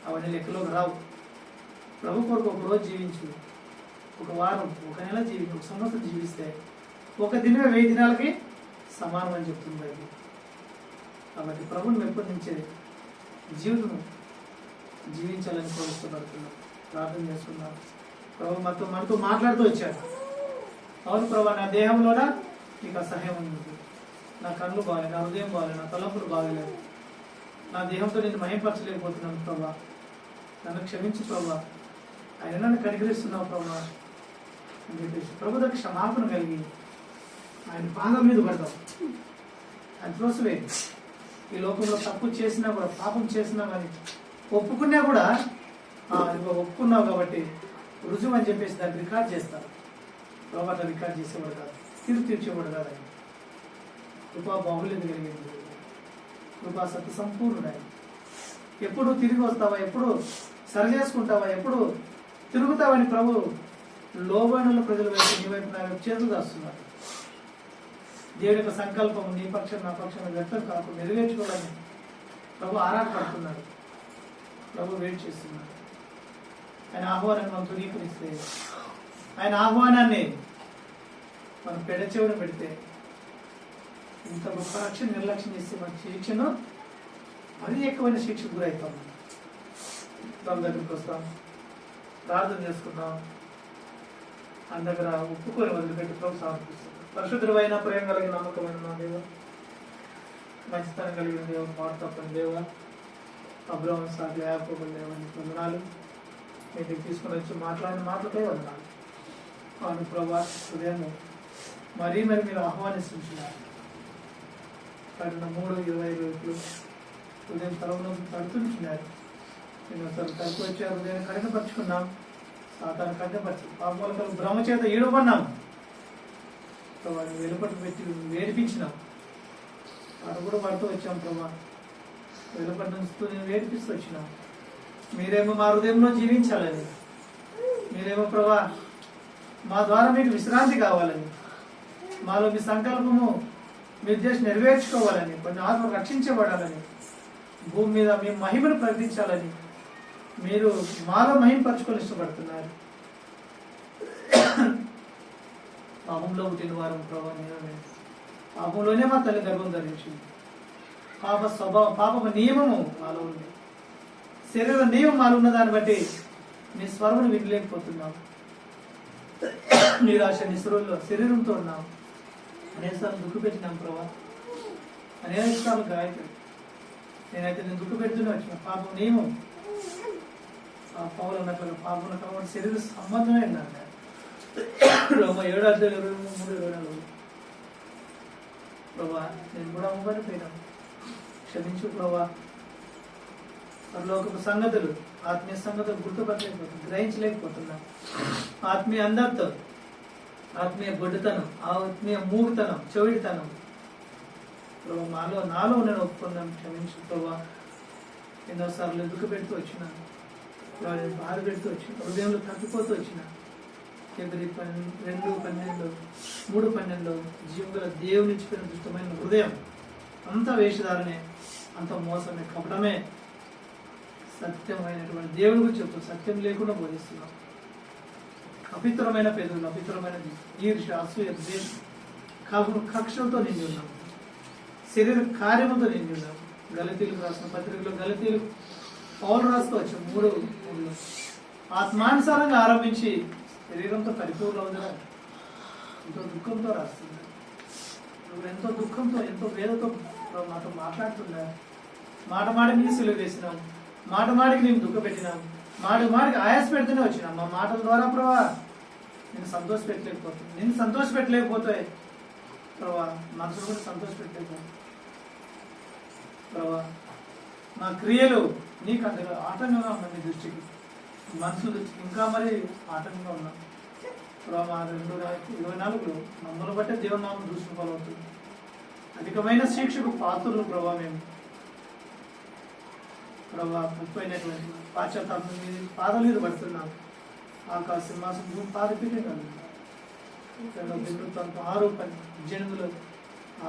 అవన్నీ లెక్కలోకి రావు. ప్రభు కొరకు ఒక రోజు జీవించు, ఒక వారం, ఒక నెల జీవించు, ఒక సంవత్సరం జీవిస్తే ఒక దినమే 1000 దినాలకి సమానం అని చెప్తుంది బైబిల్. కాబట్టి ప్రభుని పెంపొందించే జీవితం జీవించాలని కోరుస్తున్నాం. ప్రార్థన చేస్తున్నాం. ప్రభు మనతో మాట్లాడుతూ వచ్చాడు. అవును ప్రభా, నా దేహంలోన నీకు అసహ్యం ఉంది, నా కళ్ళు బాగాలేదు, నా హృదయం బాగాలేదు, నా తలంపులు బాగలేదు, నా దేహంతో నేను మహింపరచలేకపోతున్నాను ప్రభా, నన్ను క్షమించు ప్రభా, ఆయన నన్ను కనికరిస్తున్నావు ప్రభా అని చెప్పేసి ప్రభు దగ్గర క్షమాపణ కలిగి ఆయన పాదం మీద పడతాం. ఆయన త్రోసివే. ఈ లోకంలో తప్పు చేసినా కూడా, పాపం చేసినా కానీ ఒప్పుకున్నా కూడా ఒప్పుకున్నావు కాబట్టి రుజువు అని చెప్పేసి దాన్ని రికార్డ్ చేస్తారు. ప్రభు అట్లా రికార్డ్ చేసేవాడు కాదు, తీర్పు తీర్చేవాడు కాదు. ఆయన కృపా బాహుల్యం కలిగింది, కృపా సత్య సంపూర్ణుడు ఆయన. ఎప్పుడు తిరిగి వస్తావా, ఎప్పుడు సరి చేసుకుంటావా, ఎప్పుడు తిరుగుతావని ప్రభు లోబడిన ప్రజల వైపు, నీ వైపు, నా వైపు చేతులు దాస్తున్నారు. దేవుని యొక్క సంకల్పం నీ పక్షం నా పక్షం వ్యక్తం కాకుండా నెరవేర్చుకోవాలని ప్రభు ఆరాటపడుతున్నాడు. ప్రభు వెయిట్ చేస్తున్నాడు. ఆయన ఆహ్వానాన్ని మనం తునీకరిస్తే, ఆయన ఆహ్వానాన్ని మనం పెడచెవిన పెడితే, ఇంత గొప్ప రక్షణ నిర్లక్ష్యం చేస్తే మన శిక్షను మరీ ఎక్కువైన శిక్షకు గురవుతాం. ప్రభు దగ్గరికి వస్తాం, ప్రార్థన చేసుకుందాం, ఆయన దగ్గర ఒప్పుకొని వదిలిపెట్టి ప్రభు సమర్పిస్తాం. పరిశుద్ధుడైన ప్రేమ కలిగిన నమ్మకమైన నా దేవ, మంచితనం కలిగిన దేవ, మాట తప్పని దేవ, అబ్రహం సాగు యాకోబు దేవ, నీకు వందనాలు. మీకు తీసుకుని వచ్చి మాట్లాడిన మాటలకే వందనాలు. అవును ప్రభా, ఉదయం మరీ మీరు ఆహ్వానిస్తున్నారు. కడిన 3:20 ఉదయం తలమును తడుతుంటున్నారు. నేను అసలు తలుపు వచ్చారు, ఉదయం కఠినపరుచుకున్నాం, సాతాను కఠినపరిచి పాపములకు భ్రమ చేత ఈడుకున్నాం. ప్రభాని వెలుపటి పెట్టి వేడిపించినాం. వాడు కూడా పడుతూ వచ్చాం ప్రభా, వెలుపటి నుంచి నేను వేడిపిస్తూ వచ్చినాం. మీరేమో మా హృదయంలో జీవించాలని, మీరేమో ప్రభా మా ద్వారా మీకు విశ్రాంతి కావాలని, మాలో మీ సంకల్పము మీ ఉద్దేశం నెరవేర్చుకోవాలని, కొన్ని ఆత్మ రక్షించబడాలని, భూమి మీద మీ మహిమను ప్రకటించాలని మీరు మాలో మహిమపరచుకొని ఇష్టపడుతున్నారు. పాపంలో పుట్టిన వారు ప్రభావ, పాపంలోనే మా తల్లి గర్భం ధరించింది. పాప స్వభావం, పాప నియమము మాలో ఉంది, శరీర నియమం మాలో ఉన్న దాన్ని బట్టి మీ స్వరమును వినలేకపోతున్నాం. నిరాశ నిస్రుల్లో శరీరంతో ఉన్నాం. అనేకసార్లు దుఃఖ పెట్టినాం ప్రభా, అనేకసార్లు గాయకుడు. నేనైతే నేను దుఃఖ పెడుతూనే వచ్చిన పాపం నియమం, ఆ పౌలు ఉన్నట్లు పాపం కాబట్టి శరీర సంబంధమే ఉన్నాను. రోమ 7:23-24 ప్రభా నేను కూడా అవ్వబడిపోయినాను, క్షమించు ప్రభా. పరలోకపు సంగతులు, ఆత్మీయ సంగతులు గుర్తుపట్టలేకపోతున్నా, గ్రహించలేకపోతున్నా. ఆత్మీయ అందరితో, ఆత్మీయ గొడ్డుతనం, ఆత్మీయ మూగుతనం, చెవిడితనం ప్రభా నాలో నేను ఒప్పుకున్నాను, క్షమించు ప్రభా. ఎన్నోసార్లు దుఃఖ పెడుతూ వచ్చినాను, బాధ పెడుతూ వచ్చిన, హృదయంలో తప్పిపోతూ వచ్చిన. ఫిబ్రవరి 2:12 జీవుల దేవుని ఇచ్చిపోయిన దుష్టమైన హృదయం అంత వేషధారనే, అంత మోసమే, కపటమే. సత్యమైనటువంటి దేవుని గురించి చెప్తూ సత్యం లేకుండా బోధిస్తున్నాం. అపిత్రమైన పెదవులు, అపిత్రమైన ఈర్ష, అసూయ, కక్షలతో నిండి ఉన్నాం, శరీర కార్యములతో నిండి ఉన్నాం. గలతీలకు రాసిన పత్రికలో గలతీలు పౌలు రాస్తూ వచ్చాం 3:3 ఆత్మానుసారంగా ఆరంభించి శరీరంతో పరిపూర్ణంగా ఎంతో దుఃఖంతో రాస్తున్నారు. ఎంతో దుఃఖంతో, ఎంతో వేదతో మాతో మాట్లాడుతున్నా. మాట మాడికి సిలువ వేసినాం, మాట మాడికి మేము దుఃఖ పెట్టినాం, మాడికి ఆయాస పెడుతూనే వచ్చినాం. మా మాటల ద్వారా ప్రభా నేను సంతోష పెట్టలేకపోతే ప్రభా మనసును కూడా సంతోష పెట్టలేకపోతే ప్రభా నా క్రియలు నీకు అంతగా ఆటంకంగా ఉన్నాయి, నీ దృష్టికి, మనసు దృష్టికి ఇంకా మరి ఆటంకంగా ఉన్నాం ప్రభా. మా 2:24 మమ్మల్ని బట్టే దేవునామం దృష్టి పాలవుతుంది. అధికమైన శిక్షకు పాత్రలు ప్రభా మేము ప్రభా. ముప్పైనటువంటి పాశ్చాత్తాపం మీద పాదల మీద పడుతున్నాం. ఆకాశ సింహాసం భూమి పాదపీఠం కాదు. 6:18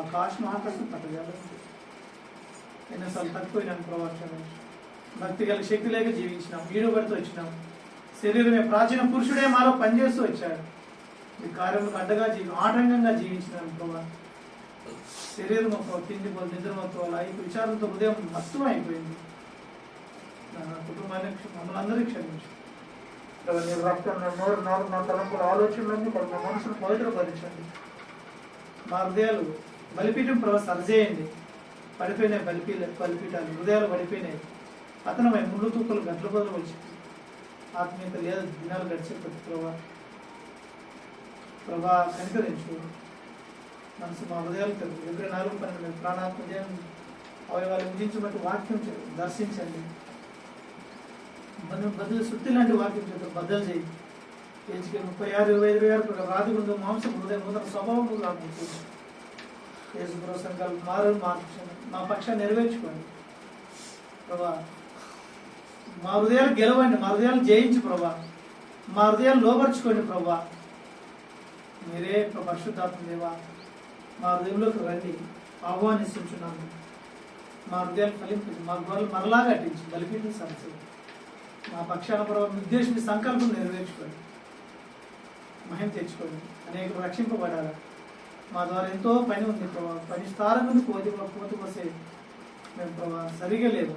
ఆకాశం ఆకాశం పట్టజాలి. ఎన్నోసార్లు తప్పిపోయినాను ప్రభా, క్షమించు. భక్తి గల శక్తి లేక జీవించినాం, ఈడుబడితో వచ్చినాం. శరీరమే ప్రాచీన పురుషుడే మాలో పనిచేస్తూ వచ్చాడు. ఈ కార్యములకు అడ్డగా ఆటంకంగా జీవించినాను ప్రభా. శరీరం ఒక తిండి నిద్రమత్వం విచారంతో హృదయం మొత్తం అయిపోయింది. నా కుటుంబాన్ని మమ్మల్ని అందరికీ క్షమించు ప్రభా. మీరు రక్తం, నోరు, నా తలంపుల ఆలోచనలన్నీ మా మనసును పవిత్రపరచండి. మా హృదయాలు బలిపీఠం ప్రభా సరిచేయండి. పడిపోయినాయి బలిపీఠాలు, హృదయాలు పడిపోయినాయి, పతనమై ముళ్ళు తూకలు గంటల బదులు వచ్చి ఆత్మీయత లేదా దినాలు గడిచేపటి ప్రభా కనికరించు. మనసు మా హృదయాలు తెలుసు. 24:12 ప్రాణాత్మ దేవం అవయవాలు విధించబట్టి వాక్యం దర్శించండి. బదులు సుత్తి లాంటి వాక్యం చేత బద్దలు చేయి. ఏజ్కి 36-25 రాతి ముందు మాంసం హృదయం నూతన స్వభావం యేసు సంఘాలు మార్చండి. మా పక్షాన్ని నెరవేర్చుకోండి ప్రభా. మా హృదయాలు గెలవండి, మా హృదయాలు జయించి ప్రభా. మా హృదయాలు లోపరుచుకోండి ప్రభా. మీరే పరిశుద్ధాత్మ దేవా మా హృదయంలోకి రండి, ఆహ్వానిస్తున్నాము. మా హృదయాలు ఫలింపండి, మా గొర్రెలు మరలా కట్టించి బలిపీఠం సరస్సు. మా పక్షాన ప్రభావ ఉద్దేశం సంకల్పం నెరవేర్చుకోండి, మహిమ తెచ్చుకోండి. అనేక రక్షింపబడాలి. మా ద్వారా ఎంతో పని ఉంది ప్రభావ. పని విస్తారం ఉంది, కోత కోసే మేము ప్రభావ సరిగా లేదు.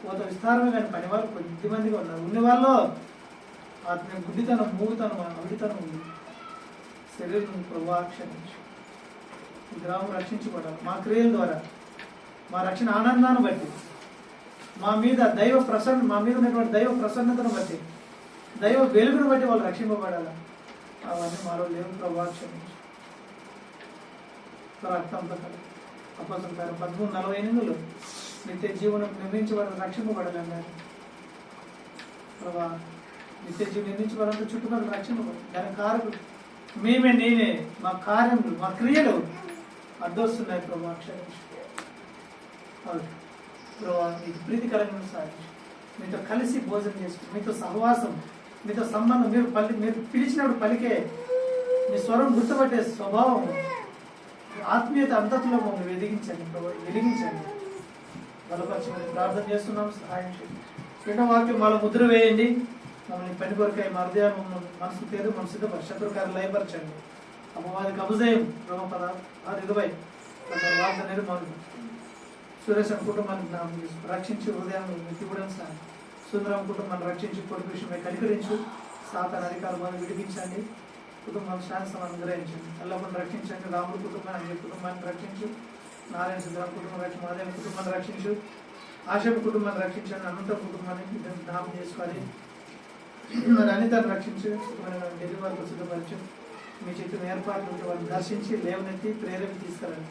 కోత విస్తారమే కానీ పని వాళ్ళు కొద్దిమందిగా ఉన్నారు. ఉన్న వాళ్ళు ఆత్మీయ గుడ్డితనం, మూగుతనం, అవిడితనం ఉంది. శరీరం ప్రభావ క్షమించు. ఈ గ్రామం రక్షించబడాలి. మా క్రియల ద్వారా మా రక్షణ ఆనందాన్ని బట్టి, మా మీద మా మీద ఉన్నటువంటి దైవ ప్రసన్నతను బట్టి, దైవ వెలుగును బట్టి వాళ్ళు రక్షింపబడాలి. అవన్నీ మాలో లేవు ప్రభావ క్షమించు. రక్తంతో అపోస్తలుల కార్యం 13:48 నిత్య జీవనం నిర్మించబడాలి, రక్షింపబడాలన్నారు ప్రభా. నిత్య జీవనం నిర్మించబడాలంటే చుట్టుపక్కల రక్షింపబడాలి. దాని కారకులు నేనే. మా కార్యములు, మా క్రియలు అడ్డొస్తున్నాయి ప్రభా, క్షమించు ప్రభా. మీకు ప్రీతికరంగా సాగించు. మీతో కలిసి భోజనం చేసుకుని, మీతో సహవాసం, మీతో సంబంధం, మీరు పిలిచినప్పుడు పలికే, మీ స్వరం గుర్తుపట్టే స్వభావం, ఆత్మీయత అంతట్లో మమ్మల్ని వెలిగించండి, బలపరచమని ప్రార్థన చేస్తున్నాం. సహాయం చేయండి. రెండో వాక్యం వాళ్ళ ముద్ర వేయండి. మమ్మల్ని పని కొరకాయ మా హృదయాలు మనసు తీరు, మన సిద్ధపడి శత్రుకారులు లయపరచండి. అమ్మవారికి అభిజయం బ్రహ్మపద 20 వార్త నిర్మాణం. సురేష్ కుటుంబాన్ని రక్షించి హృదయాన్ని ఎత్తివ్వడం సాయం. సుందరం కుటుంబాన్ని రక్షించి కొడుకు విషయమై కనికరించు. సాతాన అధికారులను విడిపించండి. కుటుంబాన్ని శాంతిని గ్రహించండి. అల్లమ్మను రక్షించండి. రాముడు కుటుంబాన్ని రక్షించు. నారాయణ సిద్ధరామ కుటుంబం రక్షించు. మహాదేవ కుటుంబాన్ని రక్షించు. ఆశపు కుటుంబాన్ని రక్షించండి. అనంత కుటుంబాన్ని జ్ఞాపకం చేసుకోవాలి. మరి అనితను రక్షించు. డెలివరీ సిద్ధపరచు. మీ చేతుల ఏర్పాట్లు ఉంటే వారిని దర్శించి లేవనెత్తి ప్రేరేపి తీసుకురండి.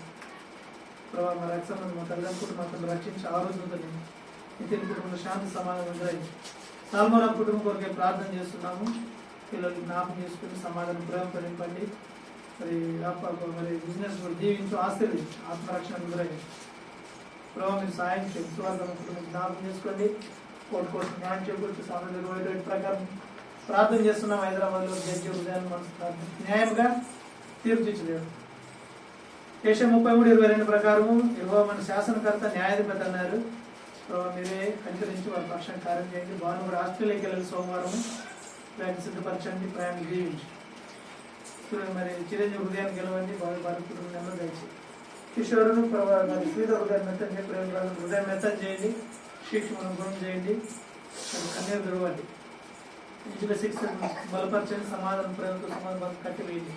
ప్రభావ మా రక్షణ మా తల్లిదండ్రుల కుటుంబాలను రక్షించి ఆరోగ్యంతో నితిన్ కుటుంబంలో శాంతి సమాధానం గ్రహించి సాల్మోరా కుటుంబం కొరకే ప్రార్థన చేస్తున్నాము. పిల్లలు జ్ఞాపకం చేసుకుని సమాధానం ప్రేమతో నింపండి. మరి బిజినెస్ కూడా దీవించు, ఆశీర్వదించు, ఆత్మరక్షణ గ్రహించి ప్రభావ మీరు సాయం చేయండి. సువార్త కుటుంబం జ్ఞాపకం చేసుకోండి. కోర్టు కోసం న్యాయం చేకూర్చి సామాజిక వైద్యుడి ప్రకారం ప్రార్థన చేస్తున్నాం. హైదరాబాద్లో జడ్జి ఉదయం మనసు న్యాయంగా తీర్పు తీర్చలేదు. కేశ 33:22 ప్రకారము యెహోవా మన శాసనకర్త న్యాయాధిపతి అన్నారు. మీరే కనికరించి వారి పక్షాన్ని కార్యం చేయండి. భాను కూడా ఆస్ట్రేలియాకి వెళ్ళాలి సోమవారం. ప్రయాణం సిద్ధపరచండి, ప్రయాణం జీవించి మరి చిరంజీవి హృదయాన్ని గెలవండి. వారి కుటుంబం దయచి కిషోరును మరి శ్రీధర్ హృదయం మెత్తని చేయండి. ప్రేమరాజు హృదయం మెత్తని చేయండి. శిక్షణ గుణం చేయండి. కన్నీరు గెలవండి. ఇంటిలో శిక్ష బలపరచండి. సమాధానం ప్రేమతో సమాధానం కట్టి వేయండి.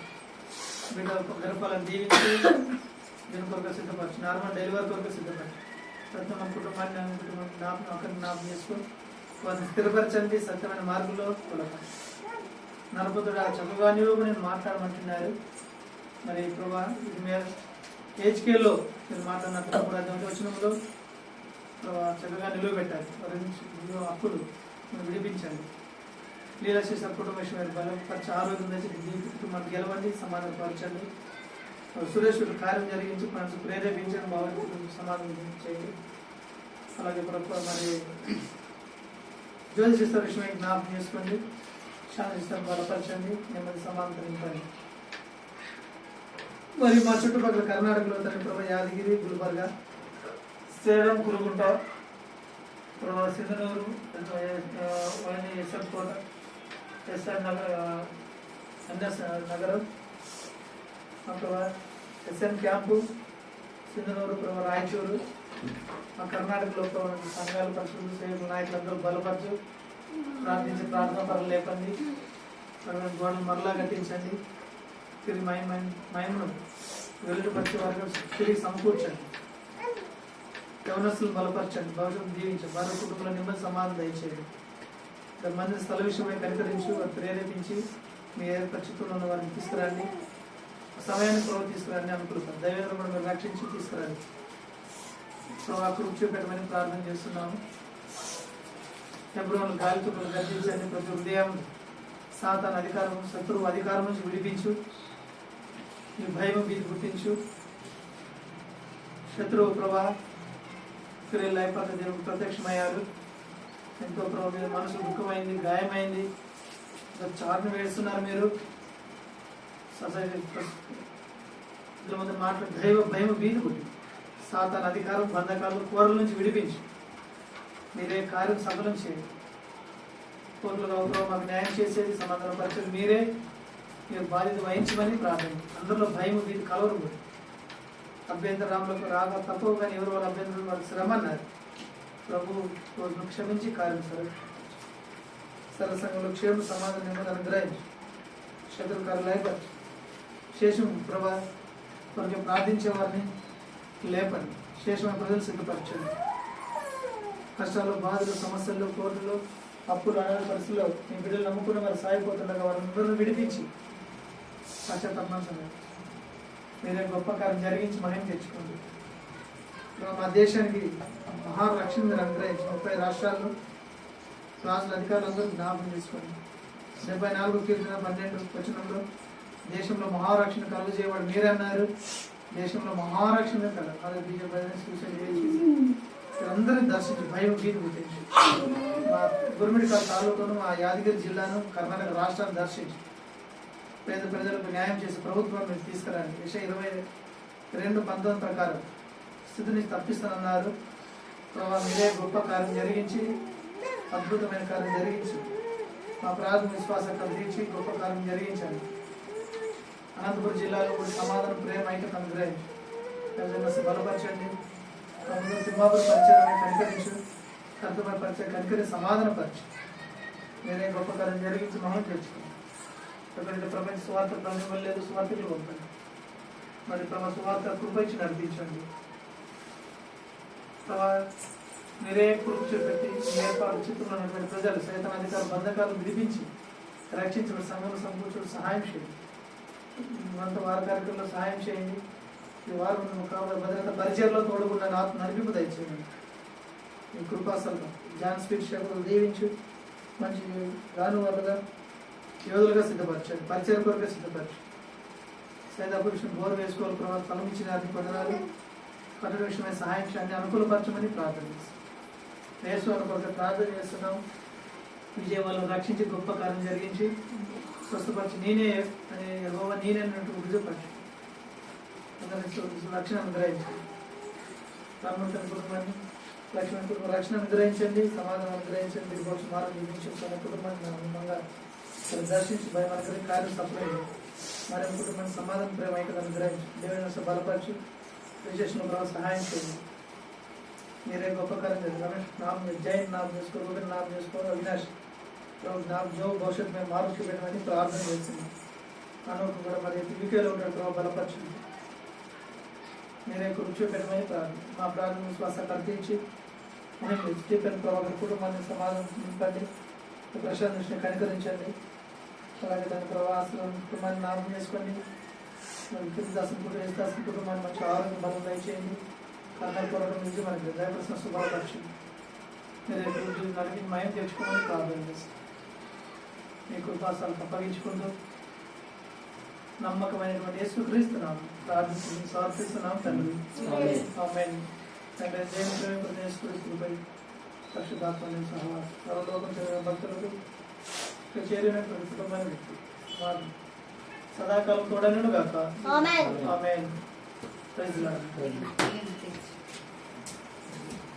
బిడ్డ గర్భాలను దీవించి దీని కొరకు సిద్ధపరచు. నార్మల్ డెలివరీ కొరకు సిద్ధపరచు. సత్యం మన కుటుంబాన్ని ఒకరిని జ్ఞాపకం చేసుకుని వారిని స్థిరపరచండి. సత్యమైన మార్గంలో కొలకండి. నరపతుడు ఆ చక్కగా నేను మాట్లాడమంటున్నారు. మరి ప్రభా ఇది మీరు హెచ్కేలో మీరు మాట్లాడినప్పుడు వచ్చినప్పుడు చక్కగా నిలువబెట్టాలి. వారి నుంచి అప్పులు విడిపించండి. లీలాశేష కుటుంబ విషయం బలపరిచి ఆరోగ్యం తెచ్చి కుటుంబాన్ని గెలవండి, సమాధానపరచండి. సురేషుడు కార్యం జరిగించి మనసు ప్రేరేపించండి. బాబు సమాధానం చేయండి. అలాగే మరి జ్యోతి సిస్టర్ విషయమై జ్ఞాపకం చేసుకోండి. శాంతి సిస్టర్ బలపరచండి. నెమ్మది సమాధానం నింపండి. మరి మా చుట్టుపక్కల కర్ణాటకలో తన ప్రభా యాదగిరి, గుల్బర్గా, సేలం, కురుగుంట, ప్రభా సింధనూరు, ఎస్ఎల్ కోట, ఎస్ఆర్ ఎన్ఎస్ నగరం, ప్రభా ఎస్ఎన్ క్యాంపు, సింధనూరు, ప్రభా రాయచూరు, మా కర్ణాటకలో సంఘాలు పరిశుద్ధులు సేవకులు నాయకులందరూ బలపరచు. ప్రార్థించి ప్రార్థన పనులు లేపండి. గోడలు మరలా కట్టించండి. తిరిగి మహిమను వెలుగుపరిచే వారికి తిరిగి సమకూర్చండి. యవనస్తులు బలపరచండి. భవిష్యత్తు దీవించండి. వారి కుటుంబంలో నెమ్మది సమాధానం దయచేయండి. మంది స్థల విషయమై కనికరించి వారు ప్రేరేపించి మీ ఏర్పరిచితుల్లో ఉన్న వారిని తీసుకురండి. సమయాన్ని ప్రభు తీసుకురండి అనుకుంటున్నాను. దైవంలో కూడా మీరు రక్షించి తీసుకురండి. ప్రభావ కృప చూపెట్టమని ప్రార్థన చేస్తున్నాము. ఎప్పుడు గాలితులు గర్జించండి. ప్రతి హృదయం సాతాన్ అధికారం, శత్రువు అధికారం నుంచి విడిపించు. నీ భయం భీతి గుర్తించు. శత్రువు ప్రభా క్రియలు అయిపోతే దేవుడు ప్రత్యక్షమయ్యారు. ఎంతో ప్రభావ మీద మనసు దుఃఖమైంది, గాయమైంది. చాటును వేస్తున్నారు మీరు. సొసైటీ మాట్లాడు భయం భీతి గుర్తి. సాతాన్ అధికారం, బంధకాలు, కోరల నుంచి విడిపించు. మీరే కార్యం సఫలం చేయండి. కోర్టులో మాకు న్యాయం చేసేది, సమాధానం పరిచయం మీరే. మీరు బాధ్యత వహించమని ప్రార్థన. అందరిలో భయం భీతి కలవరు. అభ్యంతరంలోకి రాగా తప్పవు, కానీ ఎవరు వాళ్ళ అభ్యంతరం వాళ్ళకి శ్రమ అన్నారు. ప్రభు క్షమించి కార్యం సరసంగంలో క్షేమ సమాధానం అనుగ్రహించి శత్రుకారులు లేపండి. శేషం ప్రభా కొంచెం ప్రార్థించే వారిని లేపండి. శేషమైన ప్రజలు సిద్ధపరచండి. కష్టాలు, బాధలు, సమస్యలు, కోర్టులు, అప్పులు, అనాథ పరిస్థితుల్లో మీ బిడ్డలు నమ్ముకున్న వారు సాగిపోతుండగా వారందరూ విడిపించి పశ్చాత్తాపండి. మీరే గొప్ప కార్యం జరిగించి మహిమ తెచ్చుకోండి. మా దేశానికి మహారక్షణ మీరు అనుగ్రహించి 30 రాష్ట్రాల్లో రాష్ట్ర అధికారులందరూ జ్ఞాపకం చేసుకోండి. 74 కీర్తన 12 వచనంలో దేశంలో మహారక్షణ కలుగజేయవాడు మీరే అన్నారు. దేశంలో మహారక్షణ కలదు. బీజేపీ అందరినీ దర్శించి భయం భీతి గుర్తించి మా గురుమిడికాల తాలూకాను, మా యాదగిరి జిల్లాను, కర్ణాటక రాష్ట్రాన్ని దర్శించి పేద ప్రజలకు న్యాయం చేసి ప్రభుత్వాన్ని మీరు తీసుకురండి. విషయం 22:19 ప్రకారం స్థితిని తప్పిస్తానన్నారు. ప్రభావ మీరే గొప్ప కార్యం జరిగించి, అద్భుతమైన కార్యం జరిగించి, మా ప్రాథమిక విశ్వాసం తీర్చి గొప్ప కార్యం జరిగించండి. అనంతపురం జిల్లాలో కూడా సమాధానం, ప్రేమ, ఐక్యత అనుగ్రహించి ప్రజలను బలపరచండి. తిమ్మాపురం పరిచయం కనికరించు. కర్తపై పరిచయం కనికరి సమాధానపరచు. మీరే గొప్ప కార్యం జరిగించి మహం తెచ్చుకోండి. ఎక్కడంటే ప్రపంచ స్వార్థ ప్రాణం లేదు, స్వార్థకులు పంపండి. మరి ప్రభావ స్వార్థ కృప ఇచ్చి నడిపించండి. ప్రభావ మీరే కృప చూపెట్టి ఏర్పాటు చిత్రంలో ఉన్నటువంటి ప్రజలు సైతం అధికారులు, బంధకాలు విడిపించి రక్షించిన సంఘంలో సమకూర్చుడు సహాయం చేయండి. అంత వార కార్యక్రమంలో సహాయం చేయండి. ఈ వారం నువ్వు కావాలి భద్రత పరిచయంలో తోడుకున్న నాకు నడిపింపు దయచేయండి. మీ కృపాసలు జాన్ స్పీడ్ శకులు దీవించు, మంచి రాను వాళ్ళుగా యోధులుగా సిద్ధపరచండి, పరిచయం కొరకు సిద్ధపరచు. సైదా పురుషుని బోరు వేసుకోవాలి ప్రభావ ఫలం ఇచ్చిన వారిని పొందడాలు కఠిన విషయమైన సహాయం చేయండి, అనుకూలపరచమని ప్రార్థన చేస్తాం. యేసు కొరకు ప్రార్థన చేస్తున్నాం. విజయవాడలో రక్షించి గొప్ప కార్యం జరిగించి స్వస్థపరిచి నేనే అనే యెహోవా నేనే అన్నట్టు రుజువుపరచు. రక్షణ అనుగ్రహించండి. రామతన కుటుంబాన్ని లక్ష్మణ కుటుంబం రక్షణ అనుగ్రహించండి, సమాధానం అనుగ్రహించండి. మీరు కోసం మార్గం నిర్మించండి. తన కుటుంబాన్ని అనుభవంగా దర్శించి భయం అనుగ్రహించి కార్యం సఫలం మరి కుటుంబాన్ని సమాధానం ప్రేమ అయితే అనుగ్రహించి దేవుని బలపరిచి విశేషంలో ప్రభావ సహాయం చేయండి. మీరే గొప్ప కార్యం చేయండి. రమేష్ నామ జైన్ నామ చేసుకో, రూబెన్ నామ చేసుకో, అవినాష్ నామ జో భవిష్యత్తు మేము మార్పు చూపెట్టమని ప్రార్థన చేస్తున్నాం. అనోకు కూడా మరి యూకేలో ఉండే ప్రభావ బలపరచండి. మీరే కూర్చోపెట్టమని ప్రార్థన మా ప్రార్థన విశ్వాస కల్పించి స్టీఫెన్ ప్రభావ కుటుంబాన్ని సమాధానం నింపండి, ప్రశాంత్ దృష్టిని కనికరించండి. అలాగే తన ప్రవాసం కుటుంబాన్ని నామం చేసుకోండి. దాసం దాసం కుటుంబాన్ని మంచి ఆరోగ్యం బలం దయచేయండి. కర్నల్ పోరాటం నుంచి మనకి దయప్రశ్న శుభాపరచండి. మీరు నడిపి మయం తెచ్చుకోమని ప్రార్థన చేస్తాం. మీ కృపాసాలను అప్పగించుకుంటూ నమ్మకమైనటువంటి యేసుక్రీస్తున్నాం ప్రార్థించి సమర్పిస్తున్నాం తండ్రి. ఆమేన్. తండ్రి దేవుని యేసుక్రీస్తుపై పరిశుద్ధాత్మ సహా సర్వలోకం చేరిన భక్తులకు చేరినటువంటి కుటుంబాన్ని వారు సదాకాలం తోడను గాక. Amen. Amen. Praise lord. Amen.